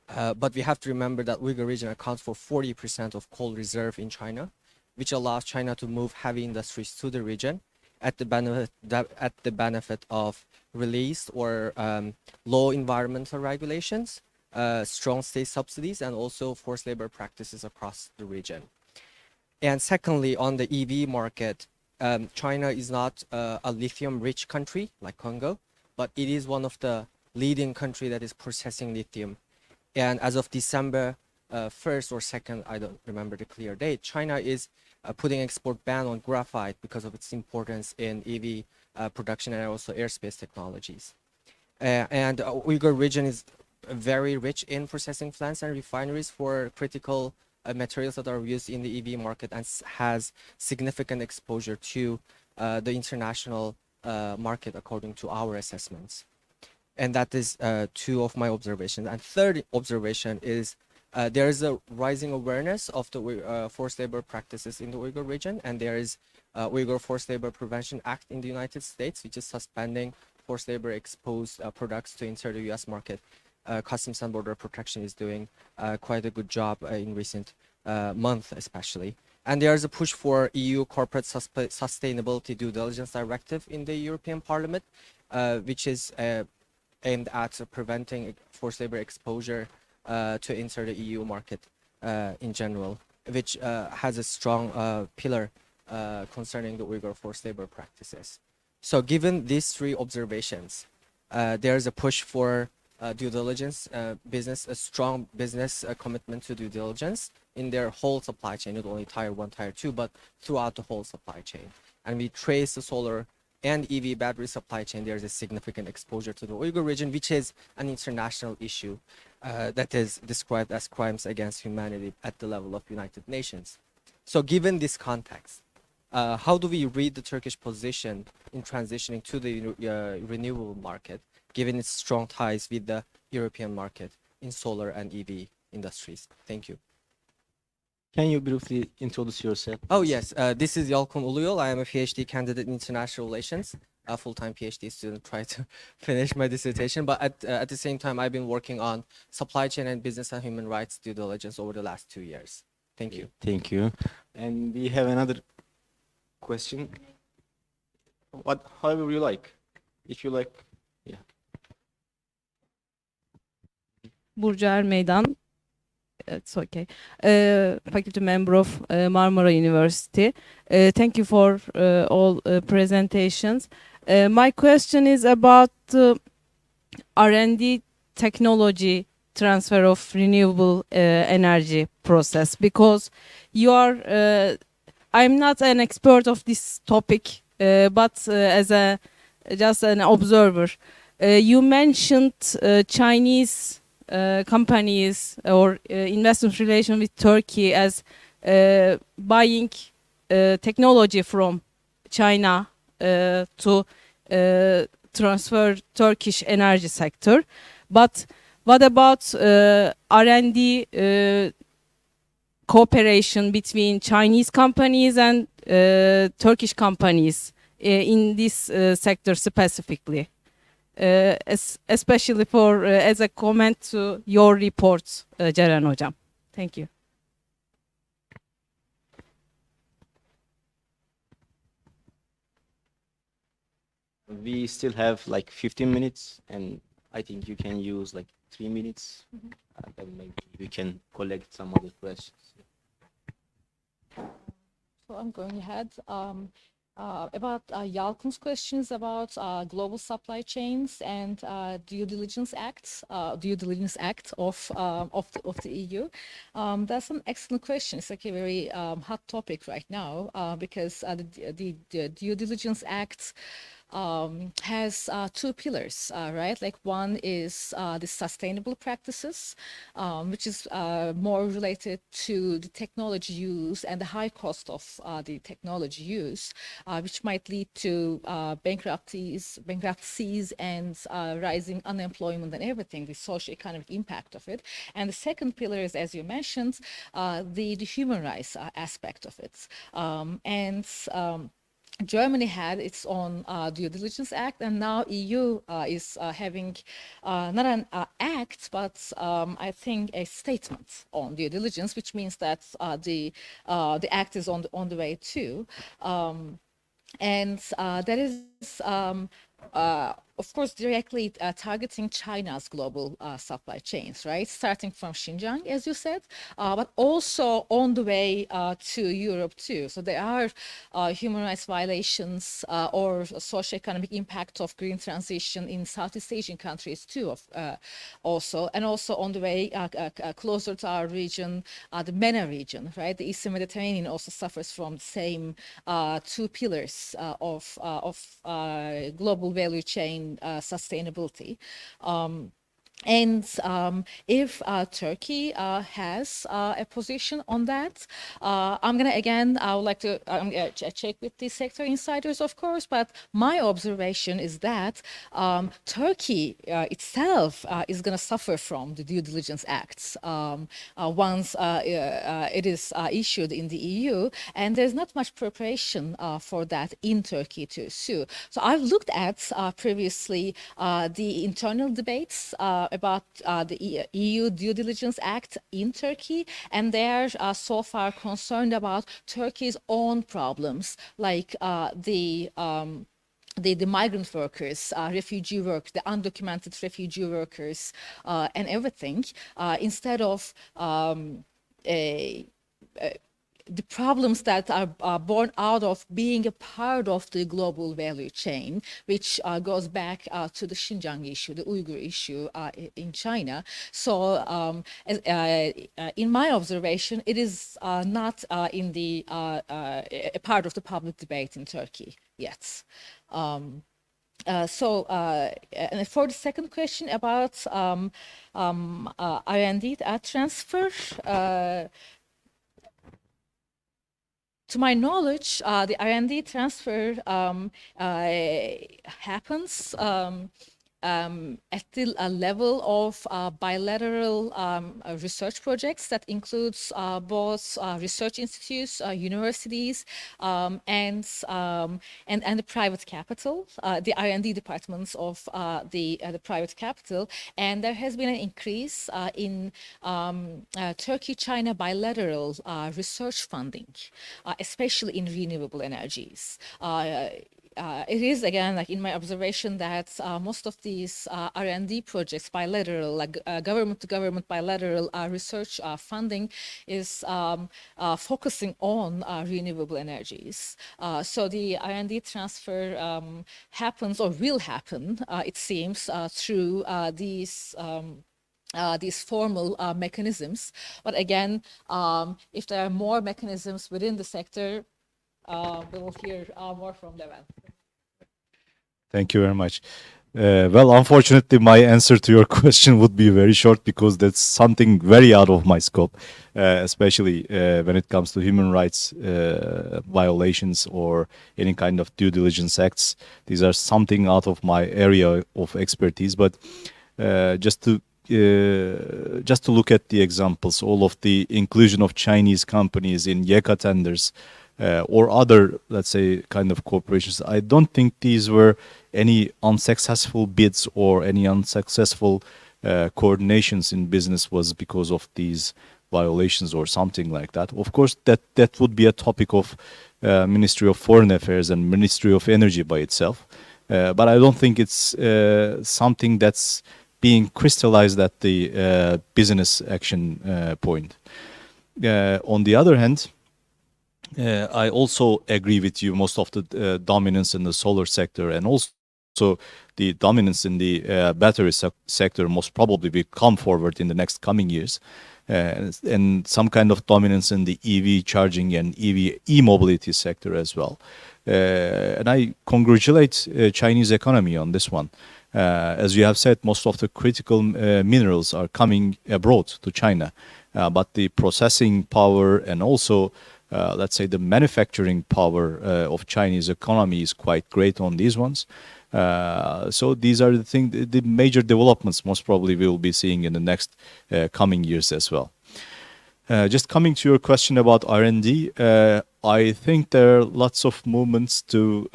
But we have to remember that Uyghur region accounts for 40% of coal reserve in China, which allows China to move heavy industries to the region at the benefit of released or low environmental regulations, strong state subsidies, and also forced labor practices across the region. And secondly, on the EV market, China is not a lithium-rich country like Congo, but it is one of the leading country that is processing lithium. And as of December 1st or 2nd, I don't remember the clear date, China is putting export ban on graphite because of its importance in EV production and also airspace technologies. And Uyghur region is very rich in processing plants and refineries for critical materials that are used in the EV market and has significant exposure to the international market according to our assessments. And that is two of my observations. And third observation is there is a rising awareness of the forced labor practices in the Uyghur region, and there is Uyghur Forced Labor Prevention Act in the United States, which is suspending forced labor exposed products to enter the US market. Customs and Border Protection is doing quite a good job in recent month especially. And there is a push for EU Corporate Sustainability Due Diligence Directive in the European Parliament, which is aimed at preventing forced labor exposure to enter the EU market in general, which has a strong pillar concerning the Uyghur forced labor practices. So given these three observations, there is a push for due diligence, a strong business commitment to due diligence in their whole supply chain, not only tier 1, tier 2, but throughout the whole supply chain. And we trace the solar and EV battery supply chain. There's a significant exposure to the Uyghur region, which is an international issue that is described as crimes against humanity at the level of United Nations. So given this context, how do we read the Turkish position in transitioning to the renewable market, given its strong ties with the European market in solar and EV industries? Thank you. Can you briefly introduce yourself? Oh, yes. This is Yalkın Uluyol. I am a PhD candidate in international relations, a full-time PhD student, try to finish my dissertation. But at the same time, I've been working on supply chain and business and human rights due diligence over the last 2 years. Thank you. Thank you. And we have another question. However you like. If you like, yeah. Burcu Meydan. It's okay. Faculty member of Marmara University. Thank you for all presentations. My question is about R&D technology transfer of renewable energy process, because you are, I'm not an expert of this topic, but as just an observer, you mentioned Chinese companies or investment relation with Turkey as buying technology from China to transfer Turkish energy sector. But what about R&D cooperation between Chinese companies and Turkish companies in this sector specifically? Especially for as a comment to your report, Ceren Hocam. Thank you. We still have like 15 minutes, and I think you can use like 3 minutes. Then maybe we can collect some other questions. So I'm going ahead. About Yalkın's questions about global supply chains and due diligence act of the EU. That's an excellent question. It's like a very hot topic right now because the due diligence act has two pillars, right? Like one is the sustainable practices, which is more related to the technology use and the high cost of the technology use, which might lead to bankruptcies and rising unemployment and everything, the socio-economic impact of it. And the second pillar is, as you mentioned, the human rights aspect of it. Germany had its own due diligence act, and now EU is having not an act, but I think a statement on due diligence, which means that the act is on the way too, and that is. Of course, directly targeting China's global supply chains, right? Starting from Xinjiang, as you said, but also on the way to Europe too. So there are human rights violations or socioeconomic impact of green transition in Southeast Asian countries too, also. And also on the way closer to our region, the MENA region, right? The Eastern Mediterranean also suffers from the same two pillars of global value chain sustainability. And if Turkey has a position on that, I'm gonna again, I would like to check with the sector insiders, of course, but my observation is that Turkey itself is gonna suffer from the due diligence acts once it is issued in the EU, and there's not much preparation for that in Turkey too. So I've looked at previously the internal debates about the EU Due Diligence Act in Turkey, and they are so far concerned about Turkey's own problems, like the migrant workers, refugee work, the undocumented refugee workers, and everything, instead of the problems that are born out of being a part of the global value chain, which goes back to the Xinjiang issue, the Uyghur issue in China. So in my observation, it is not in the a part of the public debate in Turkey yet. And for the second question about R&D transfer, to my knowledge, the R&D transfer happens at the level of bilateral research projects that includes both research institutes, universities, and the private capital, the R&D departments of the private capital. And there has been an increase in Turkey-China bilateral research funding, especially in renewable energies. It is, again, like in my observation, that most of these R&D projects, bilateral, like government-to-government bilateral research funding is focusing on renewable energies. So the R&D transfer happens or will happen, it seems, through these formal mechanisms. But again, if there are more mechanisms within the sector, we will hear more from them. Thank you very much. Well, unfortunately, my answer to your question would be very short because that's something very out of my scope, especially when it comes to human rights violations or any kind of due diligence acts. These are something out of my area of expertise. But just to look at the examples, all of the inclusion of Chinese companies in YECA tenders or other, let's say, kind of corporations, I don't think these were any unsuccessful bids or any unsuccessful coordinations in business was because of these violations or something like that. Of course, that would be a topic of Ministry of Foreign Affairs and Ministry of Energy by itself. But I don't think it's something that's being crystallized at the business action point. On the other hand, I also agree with you. Most of the dominance in the solar sector and also the dominance in the battery sector most probably will come forward in the next coming years. and some kind of dominance in the EV charging and e-mobility sector as well. And I congratulate Chinese economy on this one. As you have said, most of the critical minerals are coming abroad to China, but the processing power and also, let's say, the manufacturing power of Chinese economy is quite great on these ones. So these are the major developments most probably we will be seeing in the next coming years as well. Just coming to your question about R&D, I think there are lots of movements to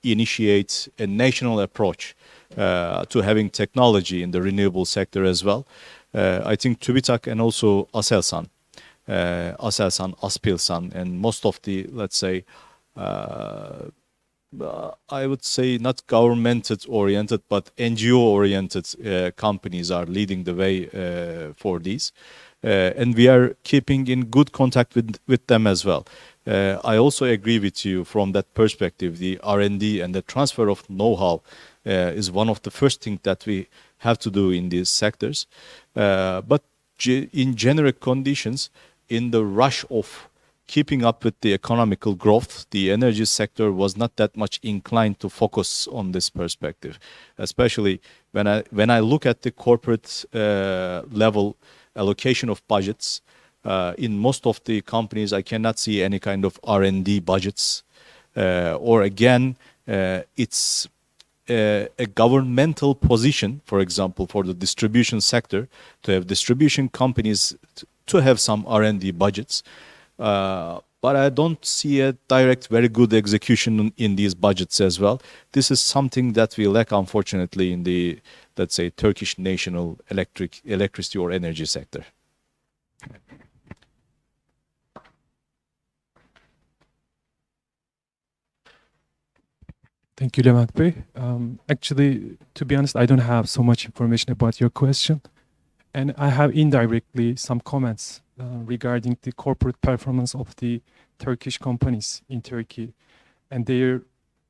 initiate a national approach to having technology in the renewable sector as well. I think TÜBİTAK and also Aselsan, Aspilsan, and most of the, let's say, I would say not governmented oriented, but NGO oriented companies are leading the way for these. And we are keeping in good contact with them as well. I also agree with you from that perspective. The R&D and the transfer of know-how is one of the first things that we have to do in these sectors. But in generic conditions, in the rush of keeping up with the economical growth, the energy sector was not that much inclined to focus on this perspective, especially when I look at the corporate level allocation of budgets. In most of the companies, I cannot see any kind of R&D budgets, or again, it's a governmental position, for example, for the distribution sector, to have distribution companies to have some R&D budgets. But I don't see a direct, very good execution in these budgets as well. This is something that we lack, unfortunately, in the, let's say, Turkish national electricity or energy sector. Thank you, Levent Bey. Actually, to be honest, I don't have so much information about your question. And I have indirectly some comments regarding the corporate performance of the Turkish companies in Turkey and their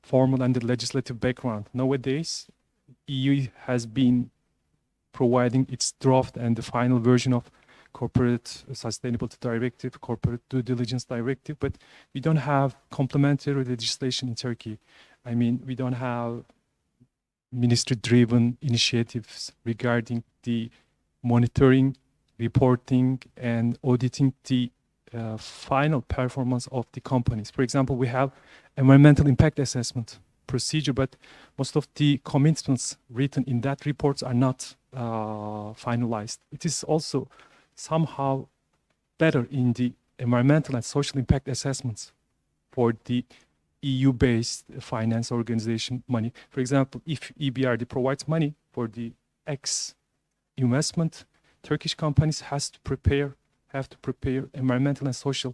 formal and the legislative background. Nowadays, EU has been providing its draft and the final version of Corporate Sustainability Directive, Corporate Due Diligence Directive, but we don't have complementary legislation in Turkey. I mean, we don't have ministry-driven initiatives regarding the monitoring, reporting, and auditing the final performance of the companies. For example, we have environmental impact assessment procedure, but most of the commitments written in that reports are not finalized. It is also somehow better in the environmental and social impact assessments for the EU-based finance organization money. For example, if EBRD provides money for the X investment, Turkish companies have to prepare environmental and social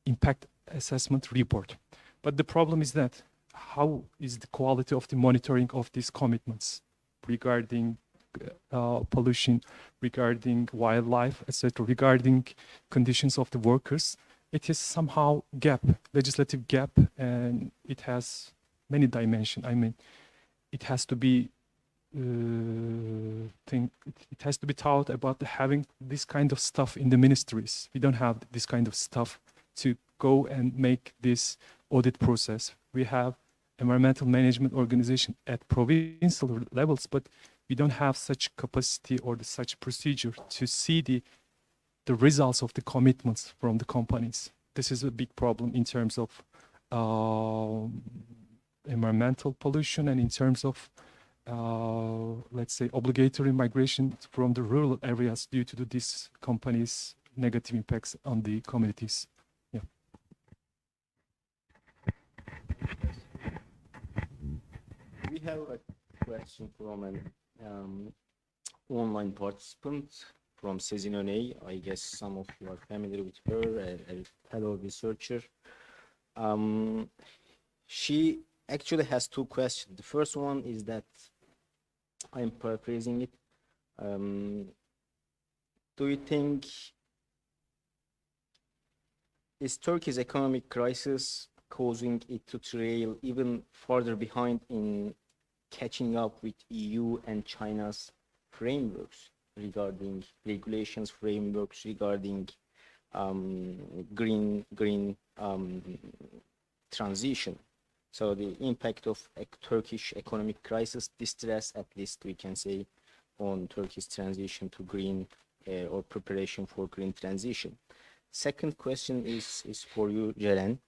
impact assessment report. But the problem is that how is the quality of the monitoring of these commitments regarding pollution, regarding wildlife, etc., regarding conditions of the workers? It is somehow legislative gap, and it has many dimensions. I mean, it has to be it has to be taught about having this kind of stuff in the ministries. We don't have this kind of stuff to go and make this audit process. We have environmental management organization at provincial levels, but we don't have such capacity or such procedure to see the results of the commitments from the companies. This is a big problem in terms of environmental pollution and in terms of let's say, obligatory migration from the rural areas due to these companies' negative impacts on the communities. Yeah. We have a question from an online participant from Sezin Öney. I guess some of you are familiar with her, a fellow researcher. She actually has two questions. The first one is that, I'm paraphrasing it. Do you think is Turkey's economic crisis causing it to trail even further behind in catching up with EU and China's frameworks? regarding regulations, frameworks regarding green transition. So the impact of a Turkish economic crisis distress, at least we can say, on Turkey's transition to green or preparation for green transition. Second question is for you, Ceren.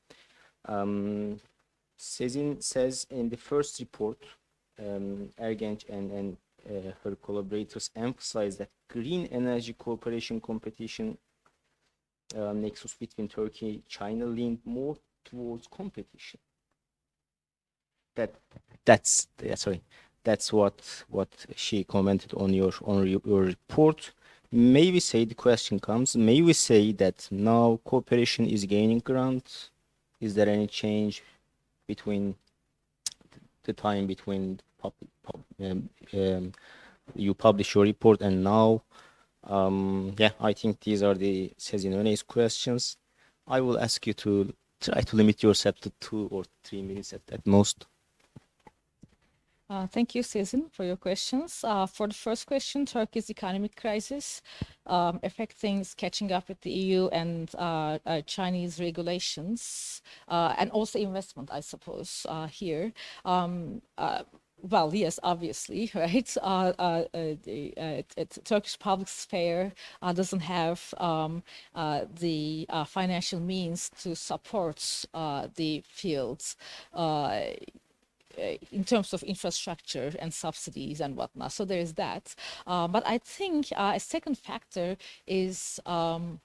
Sezin says in the first report, Ergenç and her collaborators emphasize that green energy cooperation competition nexus between Turkey and China leaned more towards competition. That's what she commented on your report. May we say, the question comes, may we say that now cooperation is gaining ground? Is there any change between the time between you publish your report and now? Yeah, I think these are the Sezin Öney's questions. I will ask you to try to limit yourself to 2 or 3 minutes at most. Thank you, Sezin, for your questions. For the first question, Turkey's economic crisis affecting catching up with the EU and Chinese regulations, and also investment, I suppose, here. Well, yes, obviously, right? The Turkish public sphere doesn't have the financial means to support the fields in terms of infrastructure and subsidies and whatnot. So there is that. But I think a second factor is the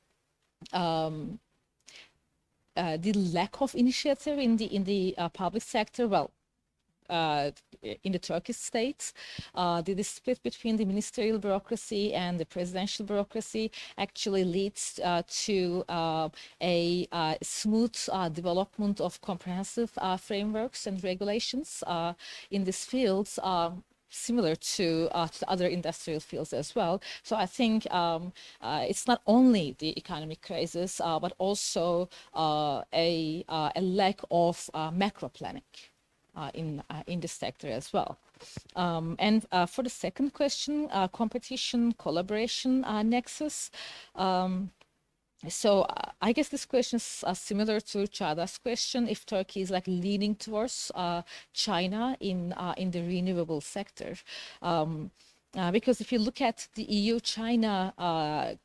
lack of initiative in the public sector. Well, in the Turkish states, the split between the ministerial bureaucracy and the presidential bureaucracy actually leads to a smooth development of comprehensive frameworks and regulations in these fields, similar to other industrial fields as well. So I think it's not only the economic crisis, but also a lack of macro planning in this sector as well. And for the second question, competition, collaboration nexus. So I guess this question is similar to Çağda's question, if Turkey is like leaning towards China in the renewable sector. Because if you look at the EU-China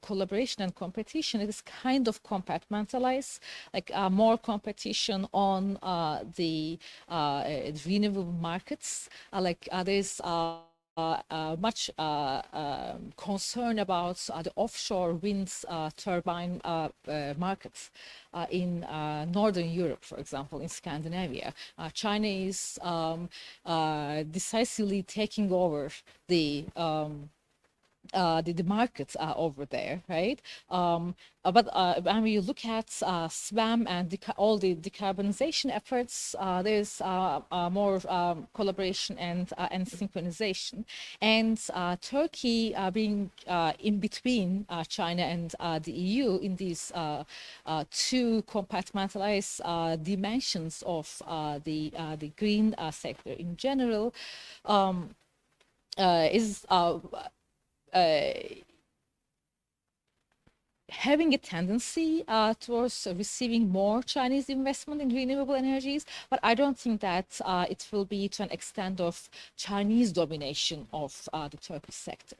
collaboration and competition, it is kind of compartmentalized, like more competition on the renewable markets. There's much concern about the offshore wind turbine markets in Northern Europe, for example, in Scandinavia. China is decisively taking over the markets over there, right? But when you look at SWAM and all the decarbonization efforts, there's more collaboration and synchronization. And Turkey being in between China and the EU in these two compartmentalized dimensions of the green sector in general is having a tendency towards receiving more Chinese investment in renewable energies, but I don't think that it will be to an extent of Chinese domination of the Turkish sector.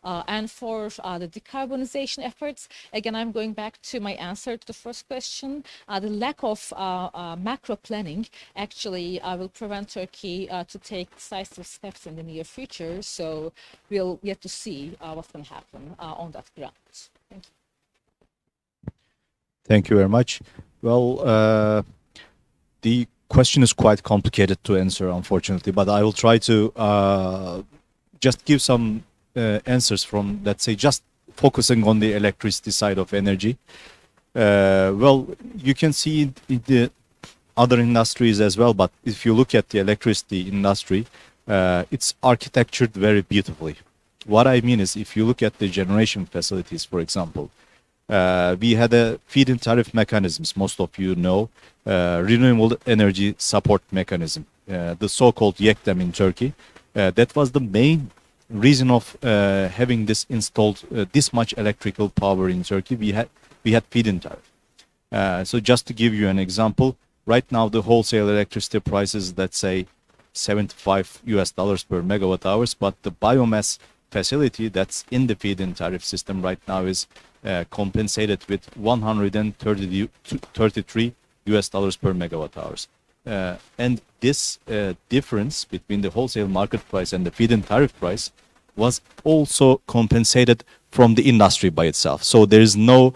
And for the decarbonization efforts, again, I'm going back to my answer to the first question. The lack of macro planning actually will prevent Turkey to take decisive steps in the near future. So we'll yet to see what's going to happen on that ground. Thank you. Thank you very much. Well, the question is quite complicated to answer, unfortunately, but I will try to just give some answers from, let's say, just focusing on the electricity side of energy. Well, you can see in the other industries as well, but if you look at the electricity industry, it's architectured very beautifully. What I mean is, if you look at the generation facilities, for example, we had a feed-in tariff mechanisms, most of you know, renewable energy support mechanism, the so-called YEKDEM in Turkey. That was the main reason of having this installed this much electrical power in Turkey, we had feed-in tariff. So just to give you an example, right now the wholesale electricity prices, let's say $75 per megawatt hours, but the biomass facility that's in the feed-in tariff system right now is compensated with $133 per megawatt hours. And this difference between the wholesale market price and the feed-in tariff price was also compensated from the industry by itself. So there is no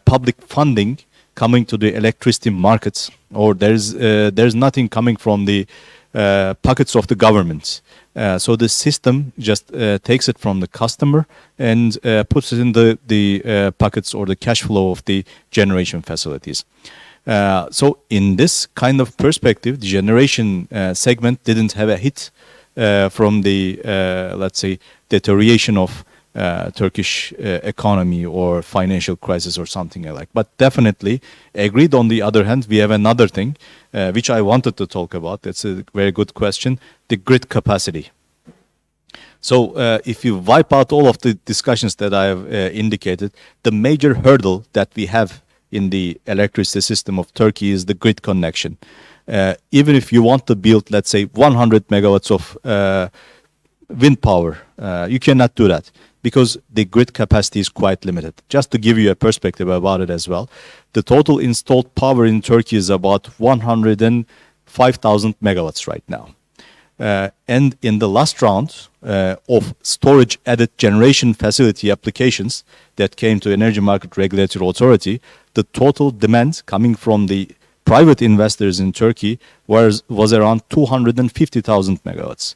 public funding coming to the electricity markets, or there's nothing coming from the pockets of the government. So the system just takes it from the customer and puts it in the pockets or the cash flow of the generation facilities. So in this kind of perspective, the generation segment didn't have a hit from the, let's say, deterioration of Turkish economy or financial crisis or something like. But definitely agreed. On the other hand, we have another thing which I wanted to talk about. That's a very good question. The grid capacity. So if you wipe out all of the discussions that I have indicated, the major hurdle that we have in the electricity system of Turkey is the grid connection. Even if you want to build, let's say, 100 megawatts of wind power, you cannot do that because the grid capacity is quite limited. Just to give you a perspective about it as well, the total installed power in Turkey is about 105,000 megawatts right now. And in the last round of storage added generation facility applications that came to Energy Market Regulatory Authority, the total demand coming from the private investors in Turkey was around 250,000 megawatts.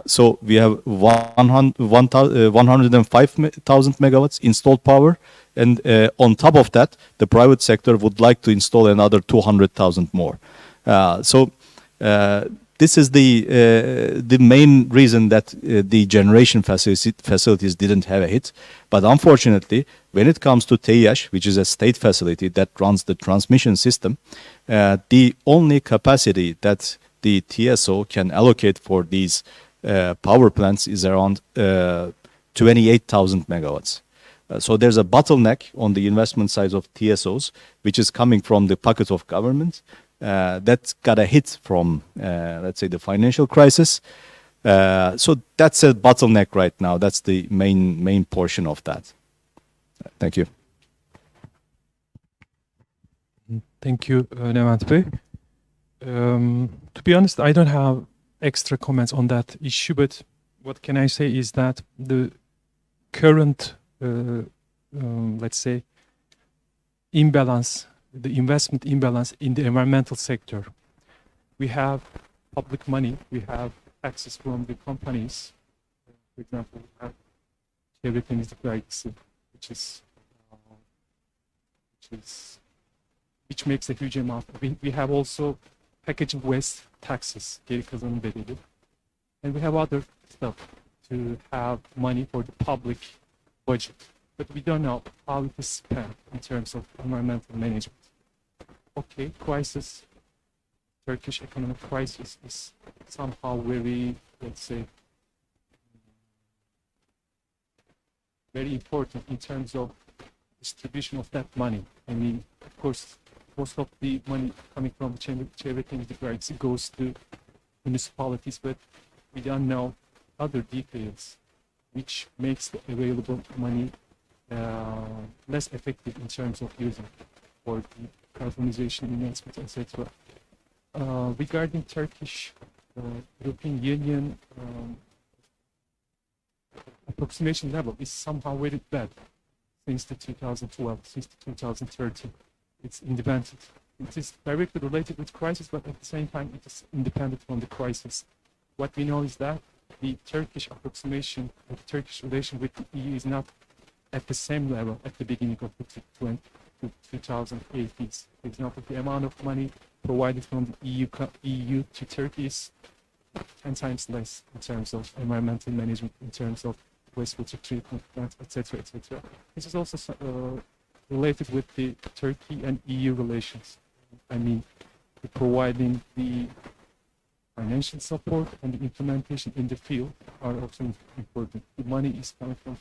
So we have 105,000 megawatts installed power, and on top of that, the private sector would like to install another 200,000 more. This is the main reason that the generation facilities didn't have a hit. But unfortunately, when it comes to TEİAŞ, which is a state facility that runs the transmission system, the only capacity that the TSO can allocate for these power plants is around 28,000 megawatts. So there's a bottleneck on the investment side of TSOs, which is coming from the pocket of government. That got a hit from, let's say, the financial crisis. So that's a bottleneck right now. That's the main portion of that. Thank you. Thank you, Levent Bey. To be honest, I don't have extra comments on that issue, but what can I say is that the current, let's say, imbalance, the investment imbalance in the environmental sector. We have public money, we have access from the companies. For example, we have çevre temizlik vergisi, which makes a huge amount. We have also packaging waste taxes, geri kazanım bedeli, and we have other stuff to have money for the public budget, but we don't know how it is spent in terms of environmental management. Okay, crisis, Turkish economic crisis is somehow very, let's say, very important in terms of distribution of that money. I mean, of course, most of the money coming from çevre temizlik vergisi goes to municipalities, but we don't know other details, which makes the available money less effective in terms of using for the decarbonization investments, etc. Regarding Turkish European Union approximation level is somehow very bad since the 2012, since the 2013. It's independent. It is directly related with crisis, but at the same time, it is independent from the crisis. What we know is that the Turkish approximation, the Turkish relation with the EU is not at the same level at the beginning of the 2080s. For example, the amount of money provided from the EU to Turkey is 10 times less in terms of environmental management, in terms of wastewater treatment plants, etc., etc. This is also related with the Turkey and EU relations. I mean, providing the financial support and the implementation in the field are also important. The money is coming from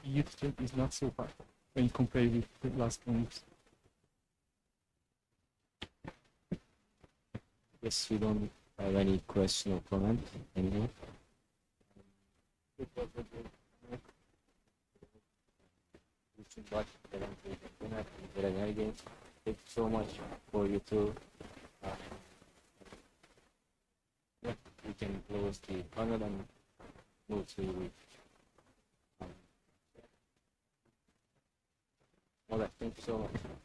EU to Turkey is not so high when you compare with the last 10 years. Yes, we don't have any question or comment anymore. Thank you so much for you too. Yeah, we can close the panel and move to all right, thank you so much.